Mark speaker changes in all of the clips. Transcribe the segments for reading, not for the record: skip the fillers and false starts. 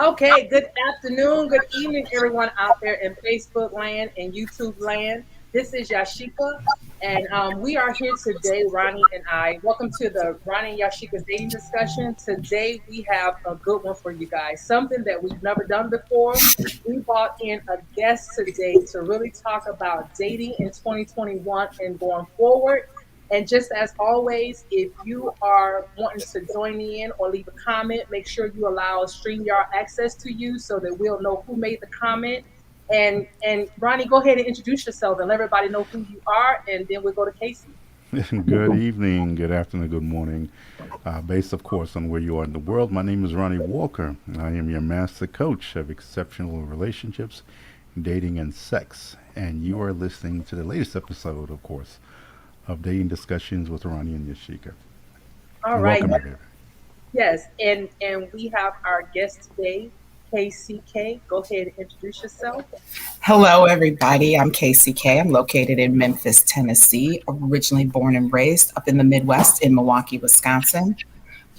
Speaker 1: Okay, good afternoon, good evening, everyone out there in Facebook land and YouTube land. This is Yashika, and we are here today, Ronnie and I. Welcome to the Ronnie and Yashika's dating discussion. Today, we have a good one for you guys, something that we've never done before. We brought in a guest today to really talk about dating in 2021 and going forward. And just as always, if you are wanting to join in or leave a comment, make sure you allow StreamYard access to you so that we'll know who made the comment. And Ronnie, go ahead and introduce yourself and let everybody know who you are, and then we'll go to Casey.
Speaker 2: Good evening, good afternoon, good morning. Based, of course, on where you are in the world, my name is Ronnie Walker. I am your master coach of exceptional relationships, dating, and sex. And you are listening to the latest episode, of course, of Dating Discussions with Ronnie and Yasheka.
Speaker 1: All right.
Speaker 2: Welcome, everybody.
Speaker 1: Yes, and we have our guest today, KCK. Go ahead and introduce yourself.
Speaker 3: Hello, everybody. I'm Casey K. I'm located in Memphis, Tennessee, originally born and raised up in the Midwest in Milwaukee, Wisconsin.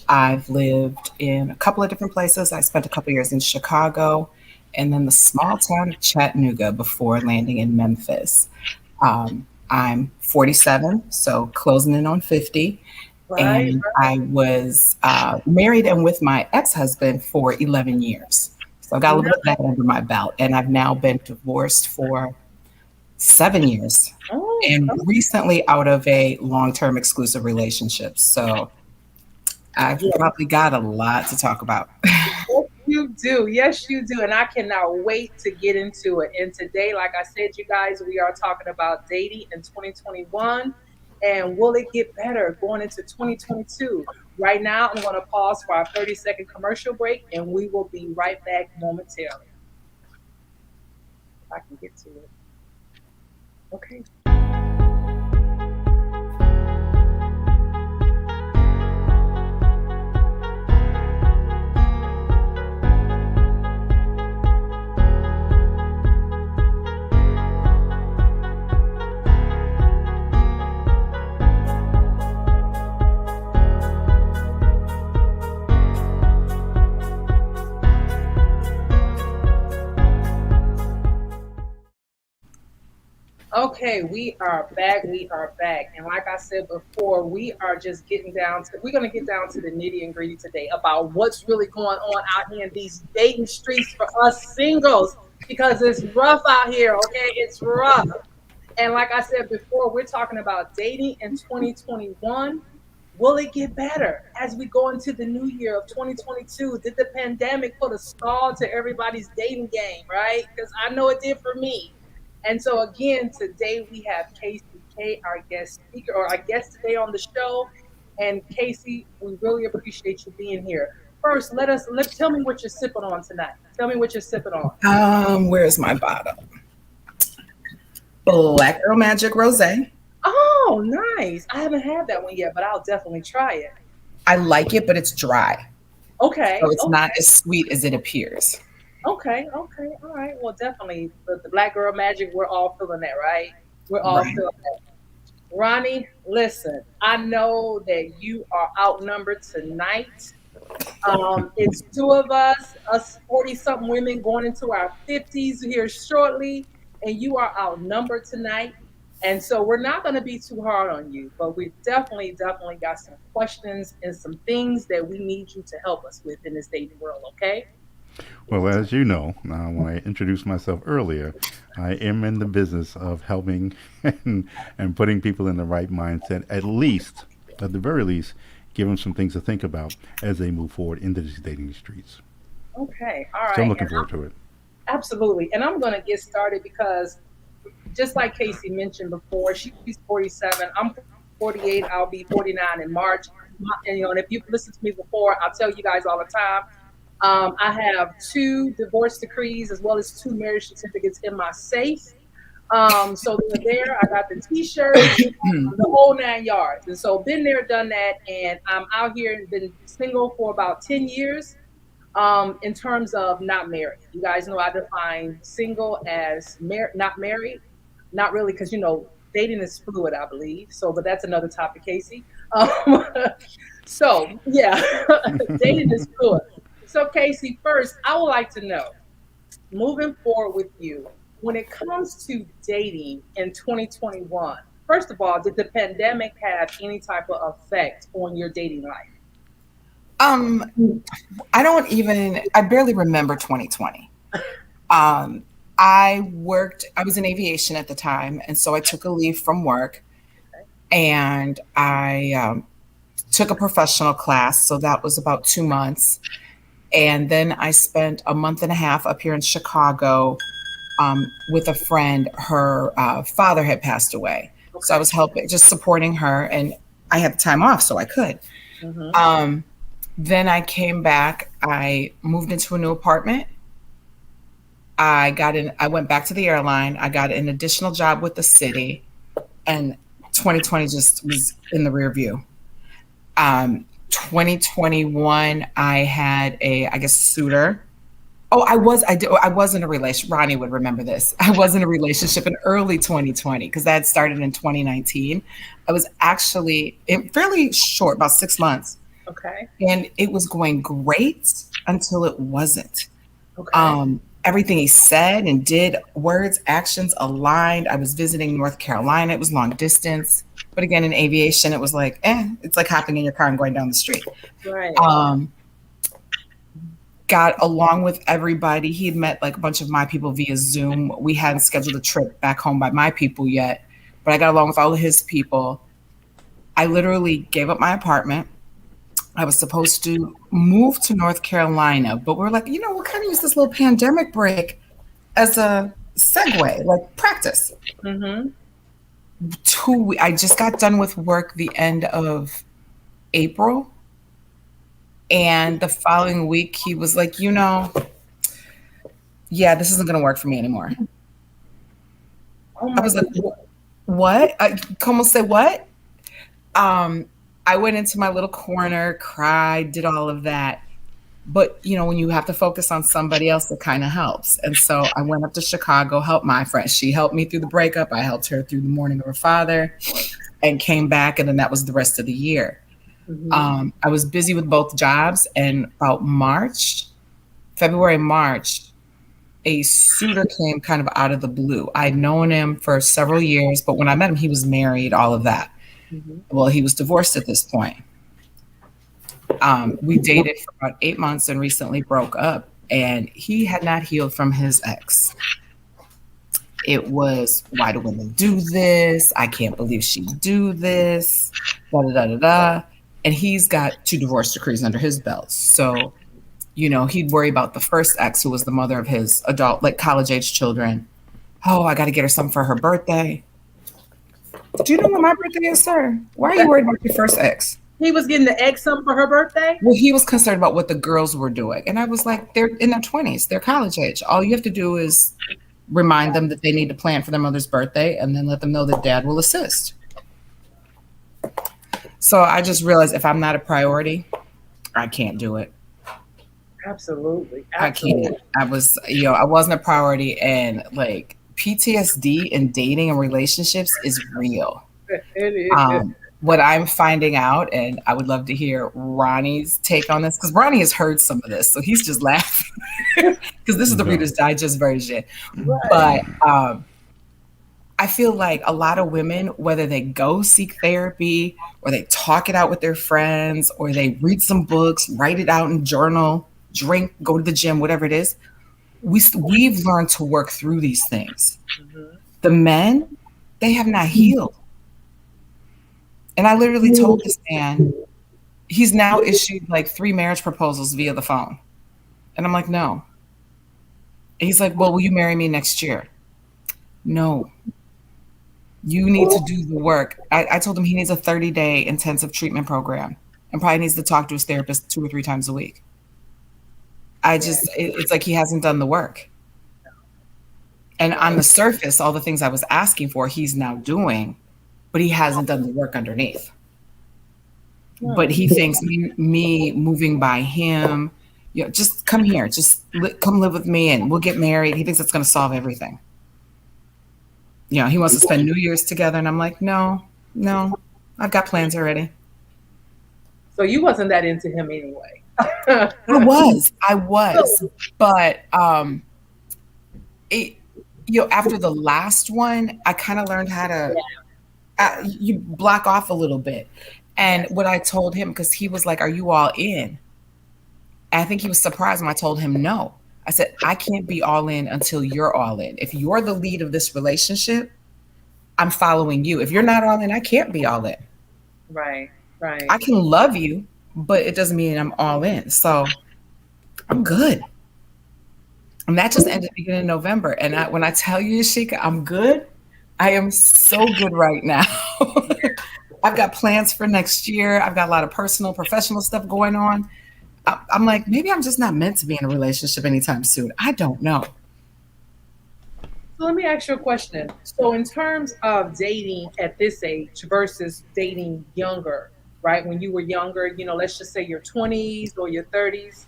Speaker 3: I've lived in a couple of different places. I spent a couple of years in Chicago and then the small town of Chattanooga before landing in Memphis. I'm 47, so closing in on 50.
Speaker 1: Right.
Speaker 3: And I was married and with my ex-husband for 11 years. So I got a little bit of that under my belt. And I've now been divorced for 7 years
Speaker 1: Oh,
Speaker 3: and recently out of a long-term exclusive relationship. So I've
Speaker 1: yeah.
Speaker 3: probably got a lot to talk about.
Speaker 1: Yes, you do. Yes, you do. And I cannot wait to get into it. And today, like I said, you guys, we are talking about dating in 2021. And will it get better going into 2022? Right now, I'm going to pause for our 30-second commercial break, and we will be right back momentarily. If I can get to it. Okay. Okay, we are back. We are back. And like I said before, we are just getting down to, we're going to get down to the nitty and gritty today about what's really going on out here in these dating streets for us singles because it's rough out here, okay? It's rough. And like I said before, we're talking about dating in 2021. Will it get better as we go into the new year of 2022? Did the pandemic put a stall to everybody's dating game, right? Because I know it did for me. And so again, today we have Casey K, our guest speaker, or our guest today on the show. And Casey, we really appreciate you being here. First, tell me what you're sipping on tonight. Tell me what you're sipping on.
Speaker 3: Where's my bottle? Black Girl Magic Rosé.
Speaker 1: Oh, nice. I haven't had that one yet, but I'll definitely try it.
Speaker 3: I like it, but it's dry.
Speaker 1: Okay.
Speaker 3: So it's
Speaker 1: Okay.
Speaker 3: not as sweet as it appears.
Speaker 1: Okay, okay, all right. Well, definitely, the Black Girl Magic, we're all feeling that, right? We're all
Speaker 3: Right.
Speaker 1: feeling that. Ronnie, listen, I know that you are outnumbered tonight. It's two of us 40 something women going into our 50s here shortly, and you are outnumbered tonight. And so we're not going to be too hard on you, but we definitely got some questions and some things that we need you to help us with in this dating world, okay?
Speaker 2: Well, as you know, when I introduced myself earlier, I am in the business of helping and putting people in the right mindset, at the very least, give them some things to think about as they move forward into these dating streets.
Speaker 1: Okay, all
Speaker 2: So I'm
Speaker 1: right.
Speaker 2: looking forward to it.
Speaker 1: Absolutely. And I'm going to get started because just like Casey mentioned before, she's 47. I'm 48. I'll be 49 in March. And, and if you've listened to me before, I'll tell you guys all the time. I have two divorce decrees as well as two marriage certificates in my safe. So they're there. I got the T-shirt, the whole 9 yards. And so been there, done that, and I'm out here and been single for about 10 years. In terms of not married, you guys know I define single as not married, not really, because dating is fluid, I believe. So, but that's another topic, Casey. So yeah, dating is fluid. So, Casey, first, I would like to know, moving forward with you, when it comes to dating in 2021, first of all, did the pandemic have any type of effect on your dating life?
Speaker 3: Um, I barely remember 2020. Um, I was in aviation at the time, and so I took a leave from work and I took a professional class. So that was about 2 months. And then I spent a month and a half up here in Chicago with a friend. Her father had passed away. So I
Speaker 1: Okay.
Speaker 3: was helping, just supporting her, and I had the time off, so I could.
Speaker 1: Mm-hmm.
Speaker 3: Um, then I came back. I moved into a new apartment. I went back to the airline. I got an additional job with the city, and 2020 just was in the rear view. 2021, I had I guess, suitor. Oh, I was in a relation. Ronnie would remember this. I was in a relationship in early 2020 because that had started in 2019. I was actually fairly short, about 6 months,
Speaker 1: Okay.
Speaker 3: and it was going great until it wasn't.
Speaker 1: Okay.
Speaker 3: Everything he said and did, words, actions aligned. I was visiting North Carolina. It was long distance. But again, in aviation, it was like, it's like hopping in your car and going down the street.
Speaker 1: Right.
Speaker 3: Got along with everybody. He had met like a bunch of my people via Zoom. We hadn't scheduled a trip back home by my people yet, but I got along with all of his people. I literally gave up my apartment. I was supposed to move to North Carolina, but we're like, we'll kind of use this little pandemic break as a segue, like practice.
Speaker 1: Mm-hmm.
Speaker 3: I just got done with work the end of April. And the following week, he was like, yeah, this isn't going to work for me anymore.
Speaker 1: Oh
Speaker 3: I
Speaker 1: my
Speaker 3: was like,
Speaker 1: God.
Speaker 3: what? Como say what? I went into my little corner, cried, did all of that. But, when you have to focus on somebody else, it kind of helps. And so I went up to Chicago, helped my friend. She helped me through the breakup. I helped her through the mourning of her father and came back. And then that was the rest of the year.
Speaker 1: Mm-hmm.
Speaker 3: I was busy with both jobs. And about February, March, a suitor came kind of out of the blue. I'd known him for several years, but when I met him, he was married, all of that.
Speaker 1: Mm-hmm.
Speaker 3: Well, he was divorced at this point. We dated for about 8 months and recently broke up, and he had not healed from his ex. It was, why do women do this? I can't believe she do this. Da da da da da. And he's got 2 divorce decrees under his belt. So, he'd worry about the first ex, who was the mother of his adult, like college age children. Oh, I got to get her something for her birthday. Do you know what my birthday is, sir? Why are you worried about your first ex?
Speaker 1: He was getting the egg something for her birthday?
Speaker 3: Well, he was concerned about what the girls were doing. And I was like, they're in their 20s. They're college age. All you have to do is remind them that they need to plan for their mother's birthday and then let them know that dad will assist. So I just realized if I'm not a priority, I can't do it.
Speaker 1: Absolutely.
Speaker 3: I can't. I wasn't a priority, and like PTSD in dating and relationships is real.
Speaker 1: It is.
Speaker 3: What I'm finding out, and I would love to hear Ronnie's take on this, because Ronnie has heard some of this, so he's just laughing because this is the Reader's Digest version.
Speaker 1: Right.
Speaker 3: But I feel like a lot of women, whether they go seek therapy or they talk it out with their friends or they read some books, write it out in journal, drink, go to the gym, whatever it is, we've learned to work through these things.
Speaker 1: Mm-hmm.
Speaker 3: The men, they have not healed. And I literally told this man, he's now issued like 3 marriage proposals via the phone. And I'm like, no. And he's like, well, will you marry me next year? No. You need to do the work. I told him he needs a 30-day intensive treatment program and probably needs to talk to his therapist 2 or 3 times a week. It's like he hasn't done the work. And on the surface, all the things I was asking for, he's now doing, but he hasn't done the work underneath. But he thinks me moving by him, just come here, come live with me and we'll get married. He thinks that's going to solve everything. He wants to spend New Year's together. And I'm like, no, I've got plans already.
Speaker 1: So you wasn't that into him anyway.
Speaker 3: I was, but it, after the last one, I kind of learned how to you block off a little bit. And what I told him, because he was like, "Are you all in?" And I think he was surprised when I told him no. I said, "I can't be all in until you're all in. If you're the lead of this relationship, I'm following you. If you're not all in, I can't be all in.
Speaker 1: Right, right.
Speaker 3: I can love you, but it doesn't mean I'm all in. So I'm good." And that just ended beginning of November. And when I tell you, Yasheka, I'm good, I am so good right now. I've got plans for next year. I've got a lot of personal, professional stuff going on. I'm like, maybe I'm just not meant to be in a relationship anytime soon. I don't know.
Speaker 1: So let me ask you a question. So in terms of dating at this age versus dating younger, right? When you were younger, let's just say your 20s or your 30s.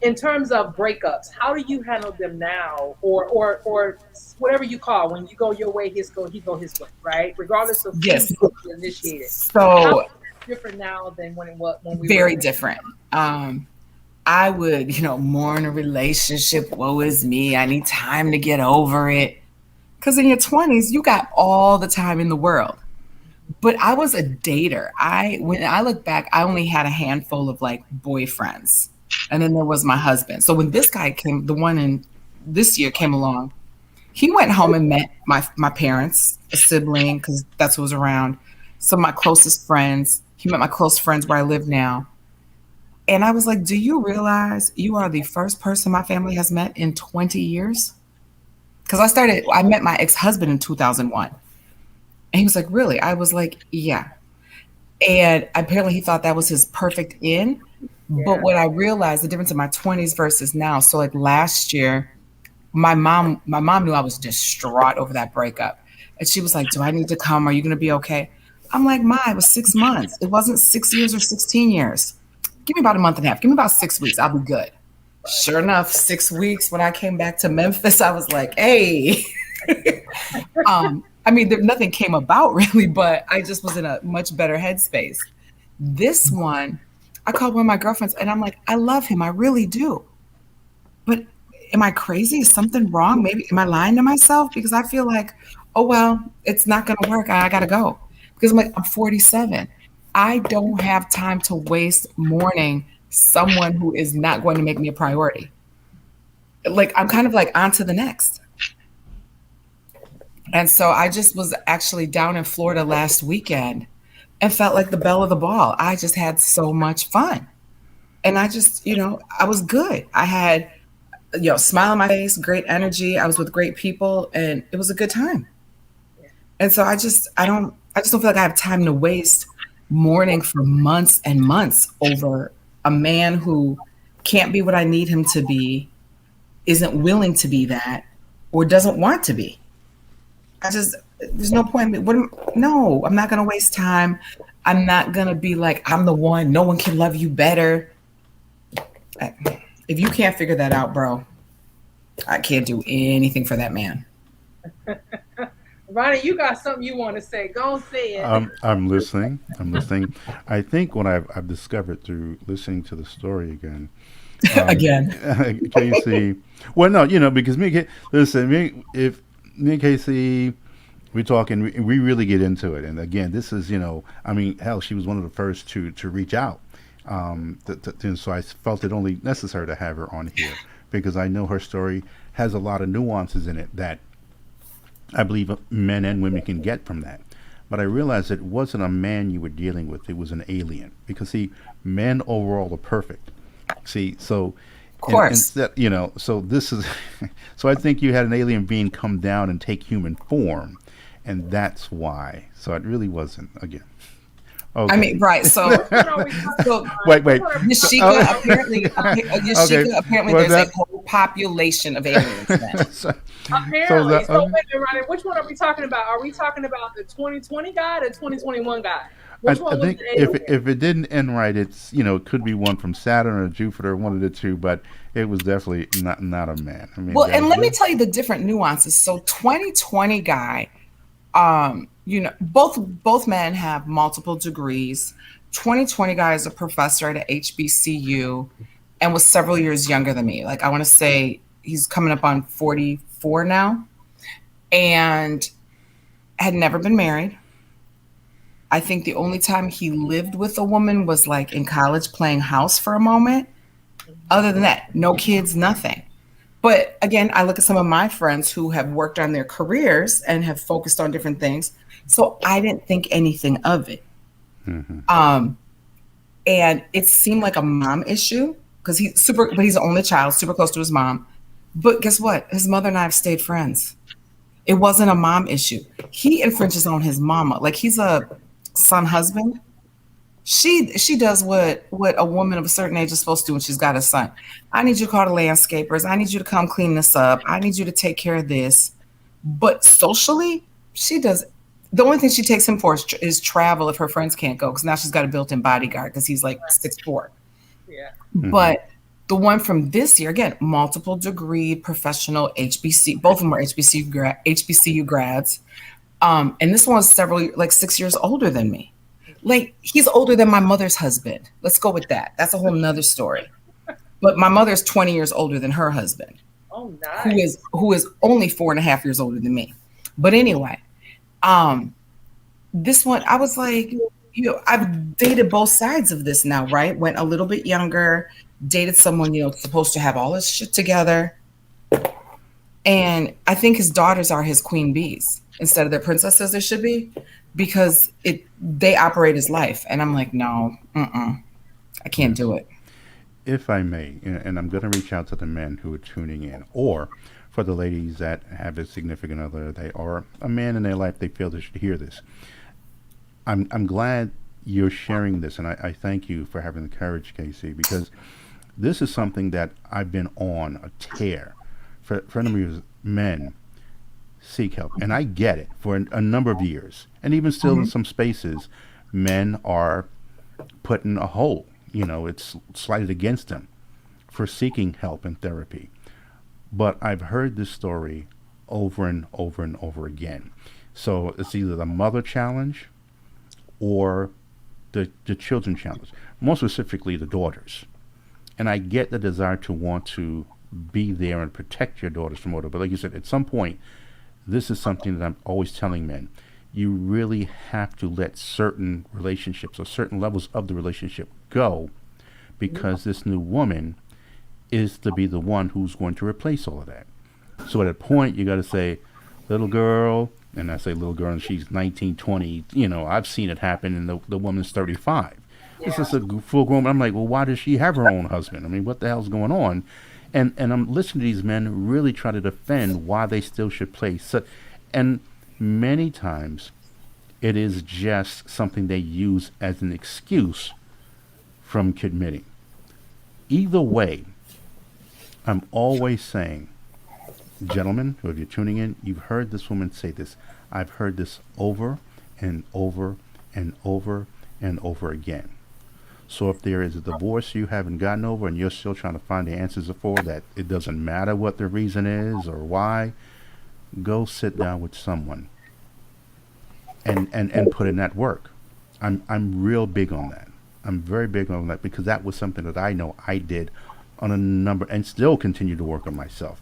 Speaker 1: In terms of breakups, how do you handle them now, or whatever you call when you go your way, he go his way, right? Regardless of
Speaker 3: Yes.
Speaker 1: who initiated. How
Speaker 3: So
Speaker 1: is it different now than when we
Speaker 3: very
Speaker 1: were
Speaker 3: different. I would, mourn a relationship. Woe is me. I need time to get over it. Because in your 20s, you got all the time in the world. But I was a dater. When I look back, I only had a handful of like boyfriends. And then there was my husband. So when this guy came, the one in this year came along, he went home and met my parents, a sibling, because that's who was around. Some of my closest friends. He met my close friends where I live now. And I was like, "Do you realize you are the first person my family has met in 20 years?" Because I met my ex-husband in 2001. And he was like, "Really?" I was like, "Yeah." And apparently he thought that was his perfect in. But
Speaker 1: yeah,
Speaker 3: what I realized, the difference in my 20s versus now. So like last year, my mom knew I was distraught over that breakup. And she was like, "Do I need to come? Are you going to be okay?" I'm like, "Ma, it was 6 months. It wasn't 6 years or 16 years. Give me about a month and a half. Give me about 6 weeks. I'll be good." Sure enough, 6 weeks when I came back to Memphis, I was like, "Hey." I mean, nothing came about really, but I just was in a much better headspace. This one, I called one of my girlfriends and I'm like, "I love him. I really do. But am I crazy? Is something wrong? Maybe am I lying to myself?" Because I feel like, oh, well, it's not going to work. I got to go. Because I'm 47. I don't have time to waste mourning someone who is not going to make me a priority. Like, I'm kind of like on to the next. And so I just was actually down in Florida last weekend and felt like the belle of the ball. I just had so much fun. And I just, I was good. I had, smile on my face, great energy. I was with great people and it was a good time. And so I just don't feel like I have time to waste mourning for months and months over a man who can't be what I need him to be, isn't willing to be that, or doesn't want to be. There's no point. No, I'm not going to waste time. I'm not going to be like, I'm the one. No one can love you better. If you can't figure that out, bro, I can't do anything for that man.
Speaker 1: Ronnie, you got something you want to say? Go say it.
Speaker 2: I'm listening. I'm listening. I think what I've discovered through listening to the story again.
Speaker 3: Again.
Speaker 2: Casey. Well, no, because if me and Casey, we're talking, we really get into it. And again, this is, hell, she was one of the first to reach out. So I felt it only necessary to have her on here because I know her story has a lot of nuances in it that I believe men and women can get from that. But I realized it wasn't a man you were dealing with; it was an alien. Because see, men overall are perfect. See, so
Speaker 3: Of course.
Speaker 2: so this is, so I think you had an alien being come down and take human form, and that's why. So it really wasn't again. Okay.
Speaker 3: I mean, right. So,
Speaker 1: What are we talking
Speaker 3: so
Speaker 1: about?
Speaker 2: Wait.
Speaker 3: Yasheka apparently
Speaker 2: Well,
Speaker 3: there's a whole population of aliens then.
Speaker 2: so,
Speaker 1: Apparently.
Speaker 2: that,
Speaker 1: So wait a minute, Ronnie. Which one are we talking about? Are we talking about the 2020 guy or the 2021 guy? Which
Speaker 2: I
Speaker 1: one was
Speaker 2: think
Speaker 1: the alien?
Speaker 2: if it didn't end right, it's it could be one from Saturn or Jupiter, one of the two, but it was definitely not a man. I mean,
Speaker 3: Well, and let me tell you the different nuances. So 2020 guy, both men have multiple degrees. 2020 guy is a professor at a HBCU and was several years younger than me. Like I want to say he's coming up on 44 now and had never been married. I think the only time he lived with a woman was like in college playing house for a moment. Other than that, no kids, nothing. But again, I look at some of my friends who have worked on their careers and have focused on different things. So I didn't think anything of it.
Speaker 2: Mm-hmm.
Speaker 3: And it seemed like a mom issue because but he's the only child, super close to his mom. But guess what? His mother and I have stayed friends. It wasn't a mom issue. He infringes on his mama. Like he's a son husband. She does what a woman of a certain age is supposed to do when she's got a son. I need you to call the landscapers. I need you to come clean this up. I need you to take care of this. But socially, she does. The only thing she takes him for is travel if her friends can't go, because now she's got a built-in bodyguard because he's like 6'4".
Speaker 1: Yeah.
Speaker 2: Mm-hmm.
Speaker 3: But the one from this year, again, multiple degree professional HBC, both of them are HBCU grads. And this one was like 6 years older than me. Like he's older than my mother's husband. Let's go with that. That's a whole nother story. But my mother's 20 years older than her husband.
Speaker 1: Oh, nice.
Speaker 3: Who is only 4.5 years older than me. But anyway, this one, I was like, I've dated both sides of this now, right? Went a little bit younger, dated someone, supposed to have all his shit together. And I think his daughters are his queen bees instead of their princesses they should be, because they operate his life. And I'm like, no, I can't do it.
Speaker 2: If I may, and I'm going to reach out to the men who are tuning in, or for the ladies that have a significant other, they are a man in their life, they feel they should hear this. I'm glad you're sharing this, and I thank you for having the courage, Casey, because this is something that I've been on a tear for a number of years. Men seek help, and I get it, for a number of years, and even still in some spaces, men are put in a hole. It's slighted against them for seeking help and therapy. But I've heard this story over and over and over again. So it's either the mother challenge or the children challenge, more specifically the daughters. And I get the desire to want to be there and protect your daughters from order. But like you said, at some point, this is something that I'm always telling men. You really have to let certain relationships or certain levels of the relationship go, because this new woman is to be the one who's going to replace all of that. So at a point, you got to say, little girl, and I say little girl, and she's 19, 20. I've seen it happen, and the woman's 35. Yeah. This is a full grown. I'm like, well, why does she have her own husband? I mean, what the hell's going on? And I'm listening to these men really try to defend why they still should play. And many times, it is just something they use as an excuse from committing. Either way, I'm always saying, gentlemen, if you're tuning in, you've heard this woman say this. I've heard this over and over and over and over again. So if there is a divorce you haven't gotten over and you're still trying to find the answers for that, it doesn't matter what the reason is or why, go sit down with someone and put in that work. I'm real big on that. I'm very big on that, because that was something that I know I did on a number, and still continue to work on myself.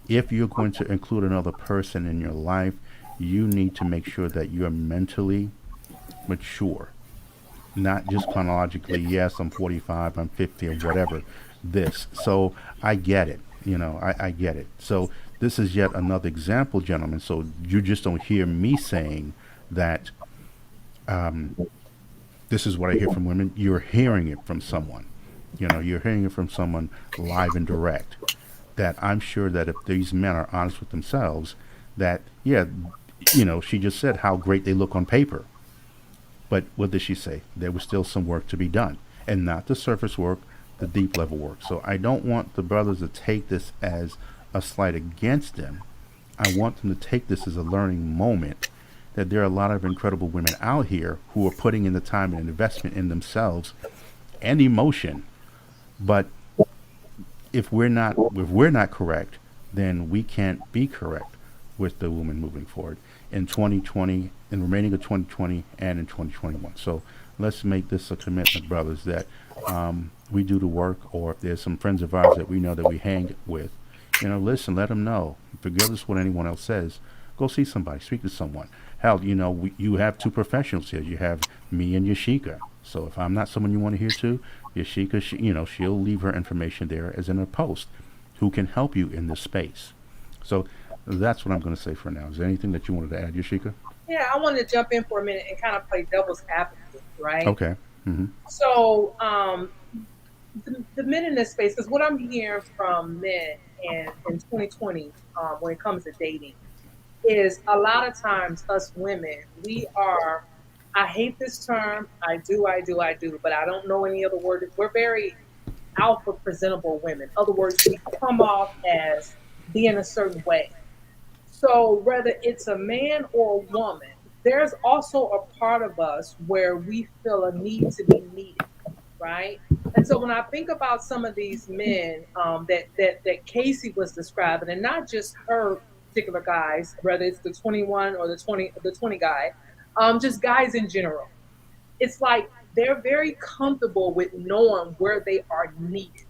Speaker 2: If you're going to include another person in your life, you need to make sure that you're mentally mature, not just chronologically. Yes, I'm 45, I'm 50, or whatever. So I get it. I get it. So this is yet another example, gentlemen. So you just don't hear me saying that this is what I hear from women. You're hearing it from someone. You're hearing it from someone live and direct. That I'm sure that if these men are honest with themselves, that, yeah, she just said how great they look on paper. But what did she say? There was still some work to be done. And not the surface work, the deep level work. So I don't want the brothers to take this as a slight against them. I want them to take this as a learning moment, that there are a lot of incredible women out here who are putting in the time and investment in themselves and emotion. But if we're not correct, then we can't be correct with the woman moving forward in 2020, in remaining of 2020, and in 2021. So let's make this a commitment, brothers, that we do the work, or if there's some friends of ours that we know that we hang with, listen, let them know. Regardless of what anyone else says, go see somebody, speak to someone. Hell, you have two professionals here. You have me and Yasheka. So if I'm not someone you want to hear to, Yasheka, she'll leave her information there as in a post who can help you in this space. So that's what I'm going to say for now. Is there anything that you wanted to add, Yasheka?
Speaker 1: Yeah, I wanted to jump in for a minute and kind of play devil's advocate, right?
Speaker 2: Okay. Mm-hmm.
Speaker 1: So, the men in this space, because what I'm hearing from men in 2020, when it comes to dating, is a lot of times us women, we are, I hate this term, I do, but I don't know any other word. We're very alpha presentable women. In other words, we come off as being a certain way. So whether it's a man or a woman, there's also a part of us where we feel a need to be needed, right? And so when I think about some of these men that Casey was describing, and not just her particular guys, whether it's the 21 or the 20 guy, just guys in general, it's like they're very comfortable with knowing where they are needed.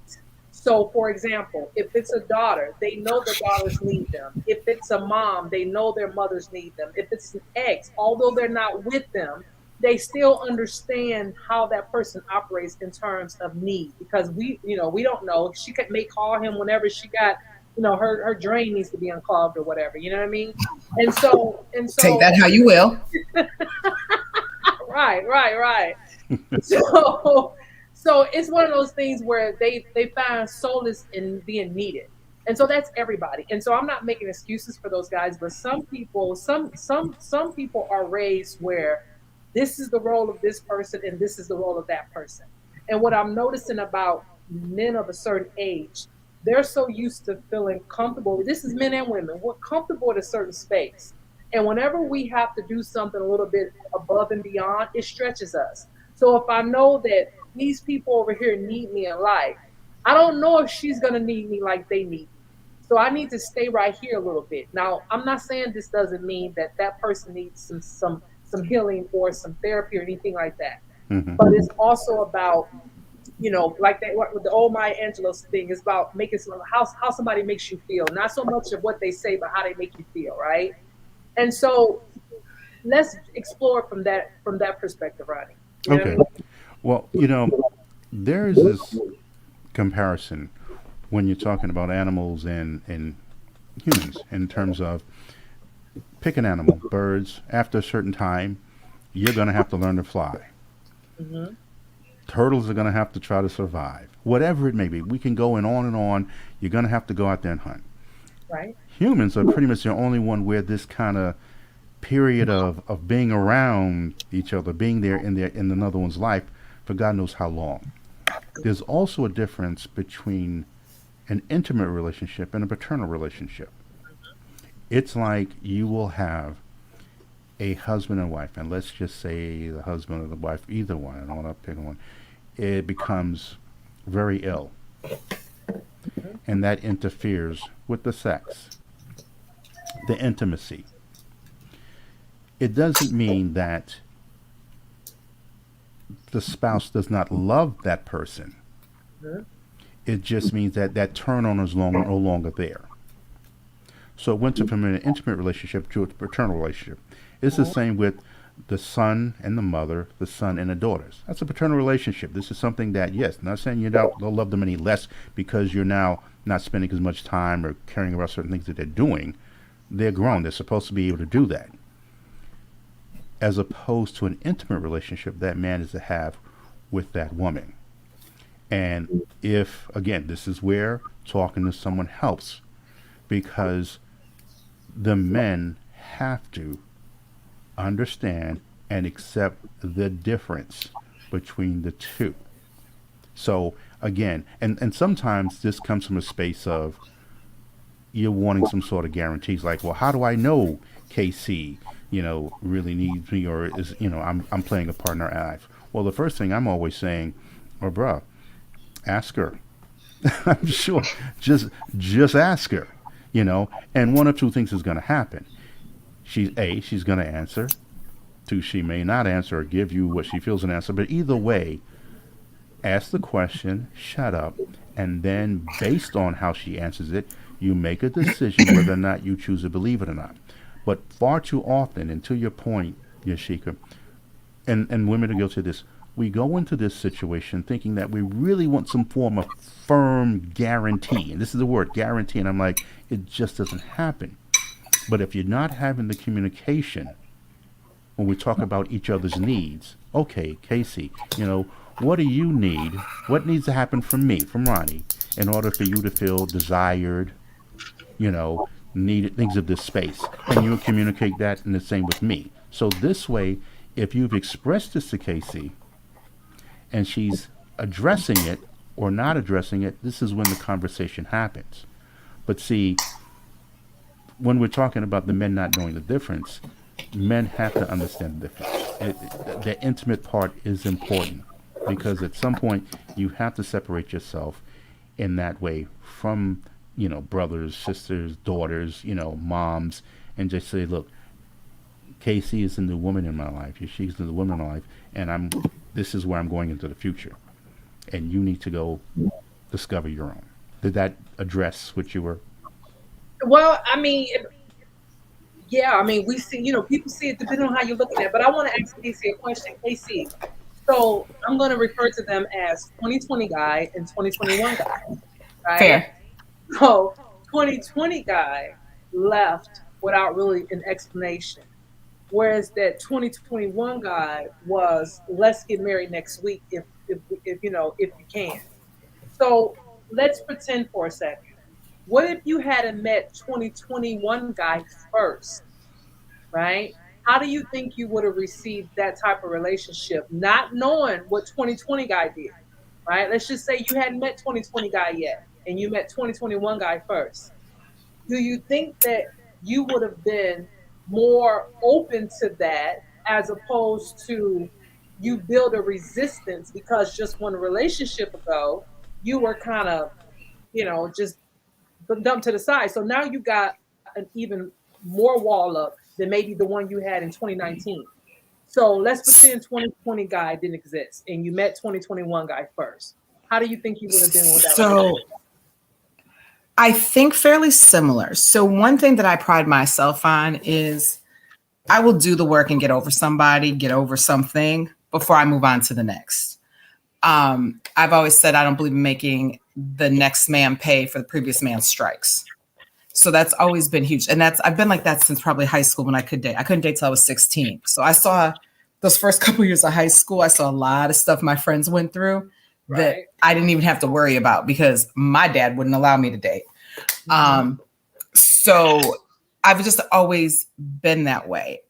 Speaker 1: So, for example, if it's a daughter, they know the daughters need them. If it's a mom, they know their mothers need them. If it's an ex, although they're not with them, they still understand how that person operates in terms of need, because we don't know. May call him whenever she got, her drain needs to be unclogged or whatever. You know what I mean? And so
Speaker 3: Take that how you will.
Speaker 1: Right. So it's one of those things where they find solace in being needed. And so that's everybody. And so I'm not making excuses for those guys, but some people are raised where this is the role of this person and this is the role of that person. And what I'm noticing about men of a certain age, they're so used to feeling comfortable. This is men and women. We're comfortable in a certain space. And whenever we have to do something a little bit above and beyond, it stretches us. So if I know that these people over here need me in life, I don't know if she's going to need me like they need me. So I need to stay right here a little bit. Now, I'm not saying this doesn't mean that person needs some healing or some therapy or anything like that.
Speaker 2: Mm-hmm.
Speaker 1: But it's also about, like that with the old Maya Angelou's thing, is about making how somebody makes you feel. Not so much of what they say, but how they make you feel, right? And so let's explore from that perspective, Ronnie. You know
Speaker 2: Okay.
Speaker 1: what I mean?
Speaker 2: Well, there is this comparison when you're talking about animals and humans in terms of pick an animal, birds, after a certain time, you're going to have to learn to fly.
Speaker 1: Mm-hmm.
Speaker 2: Turtles are going to have to try to survive. Whatever it may be. We can go on and on. You're going to have to go out there and hunt.
Speaker 1: Right.
Speaker 2: Humans are pretty much the only one where this kind of period of being around each other, being there in another one's life for God knows how long. There's also a difference between an intimate relationship and a paternal relationship. It's like you will have a husband and wife, and let's just say the husband or the wife, either one, I don't want to pick one, it becomes very ill. And that interferes with the sex, the intimacy. It doesn't mean that the spouse does not love that person.
Speaker 1: Mm-hmm.
Speaker 2: It just means that that turn on is no longer there. So it went from an intimate relationship to a paternal relationship. It's the same with the son and the mother, the son and the daughters. That's a paternal relationship. This is something that, yes, not saying you don't love them any less because you're now not spending as much time or caring about certain things that they're doing. They're grown. They're supposed to be able to do that. As opposed to an intimate relationship that man is to have with that woman. And if, again, this is where talking to someone helps, because the men have to understand and accept the difference between the two. So again, and sometimes this comes from a space of you're wanting some sort of guarantees, like, well, how do I know KC, really needs me, or is, I'm playing a part in her life? Well, the first thing I'm always saying, well, bruh, ask her. I'm sure, just ask her, and one of two things is going to happen. She's going to answer. to she may not answer or give you what she feels an answer. But either way, ask the question, shut up, and then based on how she answers it, you make a decision whether or not you choose to believe it or not. But far too often, and to your point, Yasheka, and women are guilty of this, we go into this situation thinking that we really want some form of firm guarantee. And this is the word, guarantee. And I'm like, it just doesn't happen. But if you're not having the communication when we talk about each other's needs, okay, Casey, what do you need? What needs to happen from me, from Ronnie, in order for you to feel desired, needed, things of this space? And you communicate that, and the same with me. So this way, if you've expressed this to Casey and she's addressing it or not addressing it, this is when the conversation happens. But see, when we're talking about the men not knowing the difference, men have to understand the difference. The intimate part is important, because at some point you have to separate yourself in that way from, brothers, sisters, daughters, moms, and just say, look, Casey is the new woman in my life. She's the new woman in my life, and this is where I'm going into the future, and you need to go discover your own. Did that address what you were?
Speaker 1: Well, yeah, we see, people see it depending on how you're looking at it. But I want to ask Casey a question. Casey, so I'm going to refer to them as 2020 guy and 2021 guy, right?
Speaker 3: Fair.
Speaker 1: So 2020 guy left without really an explanation, whereas that 2021 guy was, let's get married next week if you can. So let's pretend for a second. What if you hadn't met 2021 guy first, right? How do you think you would have received that type of relationship, not knowing what 2020 guy did, right? Let's just say you hadn't met 2020 guy yet, and you met 2021 guy first. Do you think that you would have been more open to that, as opposed to you build a resistance because just one relationship ago, you were kind of, just dumped to the side. So now you got an even more wall up than maybe the one you had in 2019. So let's pretend 2020 guy didn't exist and you met 2021 guy first. How do you think you would have been with that?
Speaker 3: So I think fairly similar. So one thing that I pride myself on is I will do the work and get over somebody, get over something before I move on to the next. I've always said I don't believe in making the next man pay for the previous man's strikes. So that's always been huge. And I've been like that since probably high school when I could date. I couldn't date till I was 16. So I saw those first couple of years of high school, I saw a lot of stuff my friends went through that I didn't even have to worry about because my dad wouldn't allow me to date. So I've just always been that way.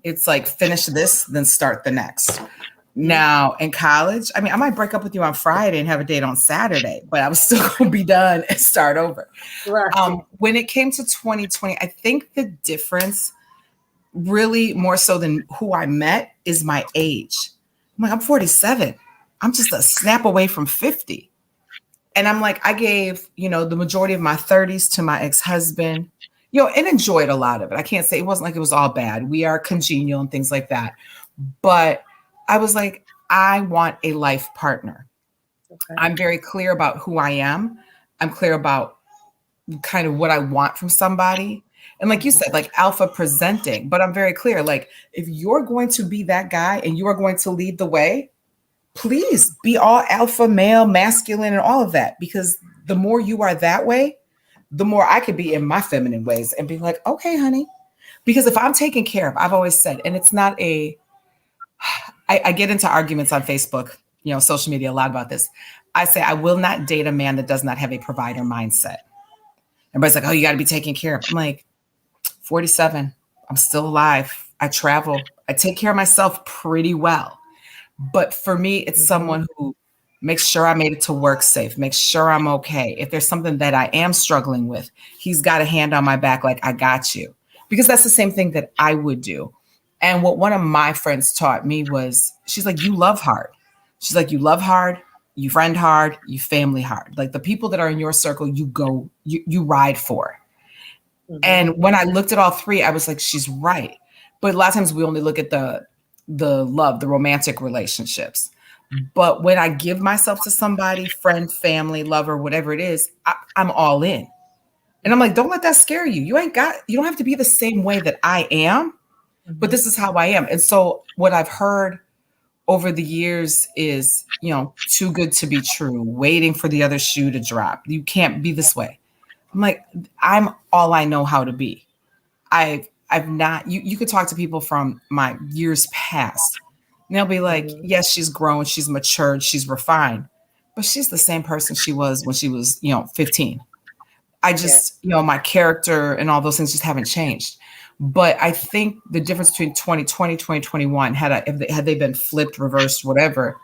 Speaker 3: It's like finish this, then start the next. Now in college, I might break up with you on Friday and have a date on Saturday, but I was still going to be done and start over. Right. When it came to 2020, I think the difference really more so than who I met is my age. I'm 47. I'm just a snap away from 50. And I'm like, I gave, the majority of my 30s to my ex-husband, and enjoyed a lot of it. I can't say it wasn't like it was all bad. We are congenial and things like that. But I was like, I want a life partner. Okay. I'm very clear about who I am. I'm clear about kind of what I want from somebody. And like you said, like alpha presenting, but I'm very clear. Like if you're going to be that guy and you are going to lead the way, please be all alpha, male, masculine, and all of that. Because the more you are that way, the more I could be in my feminine ways and be like, okay, honey. Because if I'm taken care of, I've always said, and it's not I get into arguments on Facebook, social media a lot about this. I say, I will not date a man that does not have a provider mindset. Everybody's like, oh, you got to be taken care of. I'm like, 47. I'm still alive. I travel. I take care of myself pretty well. But for me, it's someone who makes sure I made it to work safe, makes sure I'm okay. If there's something that I am struggling with, he's got a hand on my back like, I got you. Because that's the same thing that I would do. And what one of my friends taught me was, she's like, you love hard. She's like, you love hard, you friend hard, you family hard. Like the people that are in your circle, you ride for. Mm-hmm. And when I looked at all three, I was like, she's right. But a lot of times we only look at the the love, the romantic relationships. But when I give myself to somebody, friend, family, lover, whatever it is, I'm all in. And I'm like, don't let that scare you. You don't have to be the same way that I am, but
Speaker 1: Mhm.
Speaker 3: this is how I am. And so what I've heard over the years is, too good to be true, waiting for the other shoe to drop. You can't be this way. I'm like, I'm all I know how to be. I've not, you could talk to people from my years past. And they'll be like,
Speaker 1: Mhm.
Speaker 3: yes, she's grown, she's matured, she's refined, but she's the same person she was when she was, 15. I
Speaker 1: Yeah.
Speaker 3: just, my character and all those things just haven't changed. But I think the difference between 2020, 2021, had they been flipped, reversed, whatever,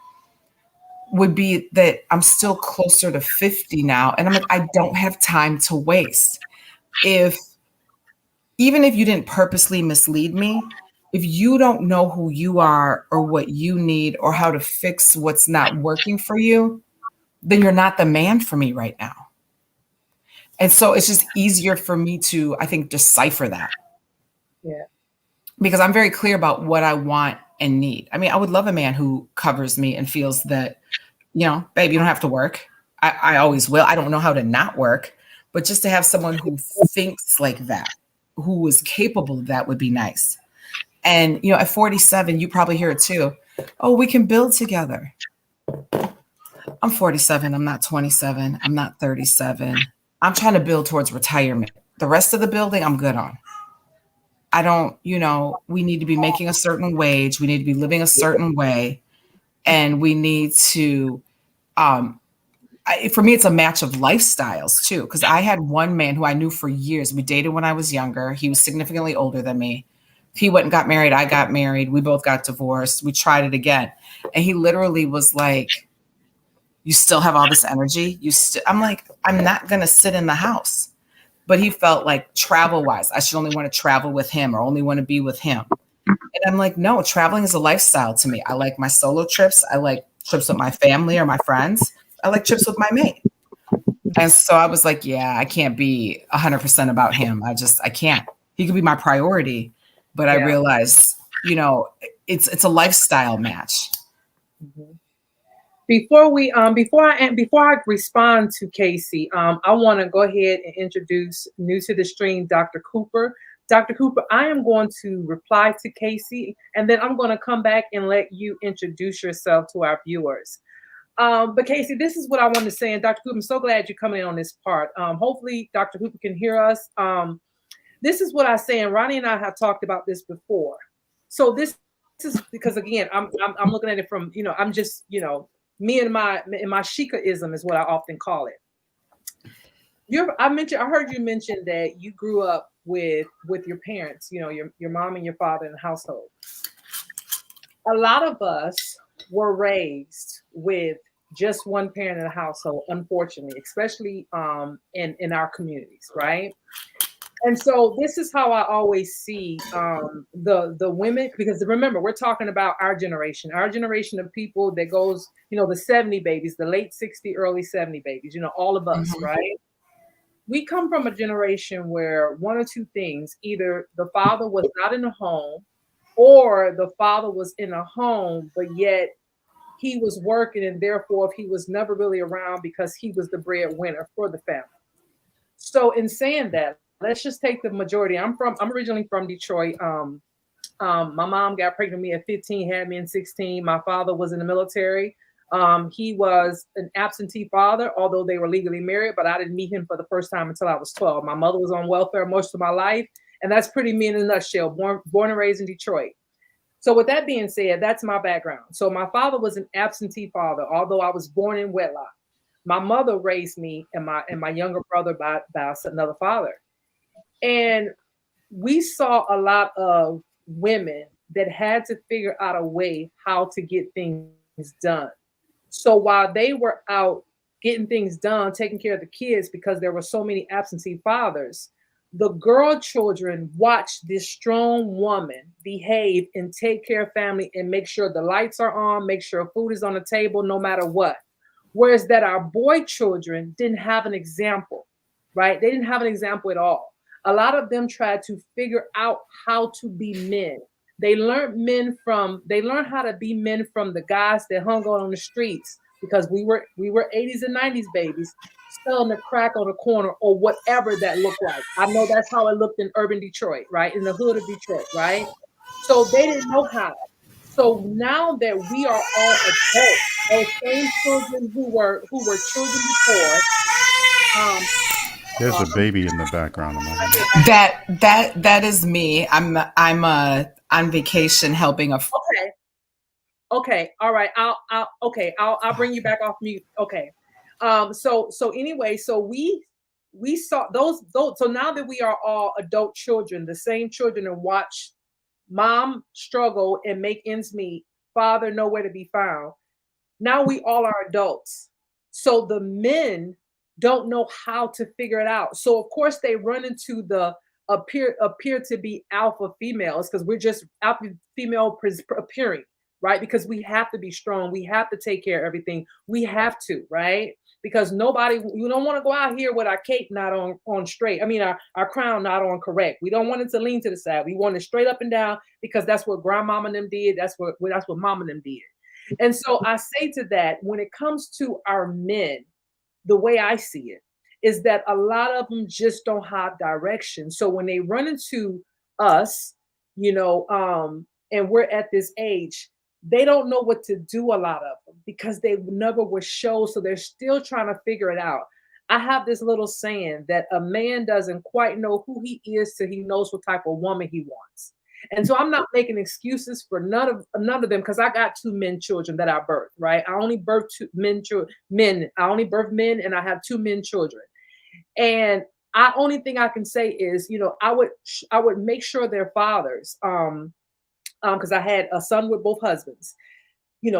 Speaker 3: would be that I'm still closer to 50 now. And I'm like, I don't have time to waste. If Even if you didn't purposely mislead me, if you don't know who you are or what you need or how to fix what's not working for you, then you're not the man for me right now. And so it's just easier for me to, I think, decipher that
Speaker 1: Yeah.
Speaker 3: because I'm very clear about what I want and need. I mean, I would love a man who covers me and feels that, babe, you don't have to work. I always will. I don't know how to not work, but just to have someone who thinks like that, who is capable of that would be nice. And, at 47, you probably hear it too. Oh, we can build together. I'm 47. I'm not 27. I'm not 37. I'm trying to build towards retirement. The rest of the building, I'm good on. I don't, we need to be making a certain wage. We need to be living a certain way. And we need to, for me, it's a match of lifestyles too. Because I had one man who I knew for years. We dated when I was younger. He was significantly older than me. He went and got married. I got married. We both got divorced. We tried it again. And he literally was like, you still have all this energy. I'm like, I'm not going to sit in the house. But he felt like travel wise, I should only want to travel with him or only want to be with him. And I'm like, no, traveling is a lifestyle to me. I like my solo trips. I like trips with my family or my friends. I like trips with my mate. And so I was like, yeah, I can't be 100% about him. I can't. He could be my priority. But I
Speaker 1: Yeah.
Speaker 3: realized, it's a lifestyle match.
Speaker 1: Mhm. Before I respond to Casey, I want to go ahead and introduce new to the stream, Dr. Cooper. Dr. Cooper, I am going to reply to Casey, and then I'm going to come back and let you introduce yourself to our viewers. But Casey, this is what I wanted to say, and Dr. Cooper, I'm so glad you're coming in on this part. Hopefully, Dr. Cooper can hear us. This is what I say, and Ronnie and I have talked about this before. So this is because again, I'm looking at it from I'm just me and my Shikaism is what I often call it. I heard you mention that you grew up with your parents, your mom and your father in the household. A lot of us were raised with just one parent in the household, unfortunately, especially in our communities, right? And so this is how I always see the women, because remember, we're talking about our generation of people that goes, the 70 babies, the late 60, early 70 babies, all of us,
Speaker 3: Mhm.
Speaker 1: right? We come from a generation where one or two things, either the father was not in the home or the father was in a home, but yet he was working, and therefore he was never really around because he was the breadwinner for the family. So in saying that, let's just take the majority. I'm originally from Detroit. My mom got pregnant with me at 15, had me in 16. My father was in the military. He was an absentee father, although they were legally married, but I didn't meet him for the first time until I was 12. My mother was on welfare most of my life, and that's pretty me in a nutshell. Born and raised in Detroit. So with that being said, that's my background. So my father was an absentee father, although I was born in wedlock. My mother raised me and my younger brother by another father. And we saw a lot of women that had to figure out a way how to get things done. So while they were out getting things done, taking care of the kids, because there were so many absentee fathers, the girl children watched this strong woman behave and take care of family and make sure the lights are on, make sure food is on the table, no matter what. Whereas that our boy children didn't have an example, right? They didn't have an example at all. A lot of them tried to figure out how to be men. They learned how to be men from the guys that hung out on the streets, because we were 80s and 90s babies selling the crack on the corner or whatever that looked like. I know that's how it looked in urban Detroit, right? In the hood of Detroit, right? So they didn't know how. So now that we are all adults, those same children who were children before, um,
Speaker 2: There's a
Speaker 1: I'm
Speaker 2: baby in the background. Am I
Speaker 1: I
Speaker 2: hearing?
Speaker 1: hear back.
Speaker 3: That is me. I'm on vacation helping a.
Speaker 1: Okay, okay, all right. I'll bring you back off mute. Okay. So anyway, so we saw those. So now that we are all adult children, the same children, and watch mom struggle and make ends meet, father nowhere to be found. Now we all are adults. So the men don't know how to figure it out. So of course they run into the appear to be alpha females, because we're just alpha female appearing, right? Because we have to be strong. We have to take care of everything. We have to, right? Because nobody, you don't want to go out here with our cape not on straight. I mean, our crown not on correct. We don't want it to lean to the side. We want it straight up and down, because that's what grandmama and them did. That's what mama and them did. And so I say to that, when it comes to our men, the way I see it is that a lot of them just don't have direction. So when they run into us, and we're at this age, they don't know what to do, a lot of them, because they never were shown. So they're still trying to figure it out. I have this little saying that a man doesn't quite know who he is till he knows what type of woman he wants. And so I'm not making excuses for none of them, because I got two men children that I birthed, right? I only birthed two men. I only birthed men, and I have two men children. And I only thing I can say is, I would make sure their fathers, because I had a son with both husbands,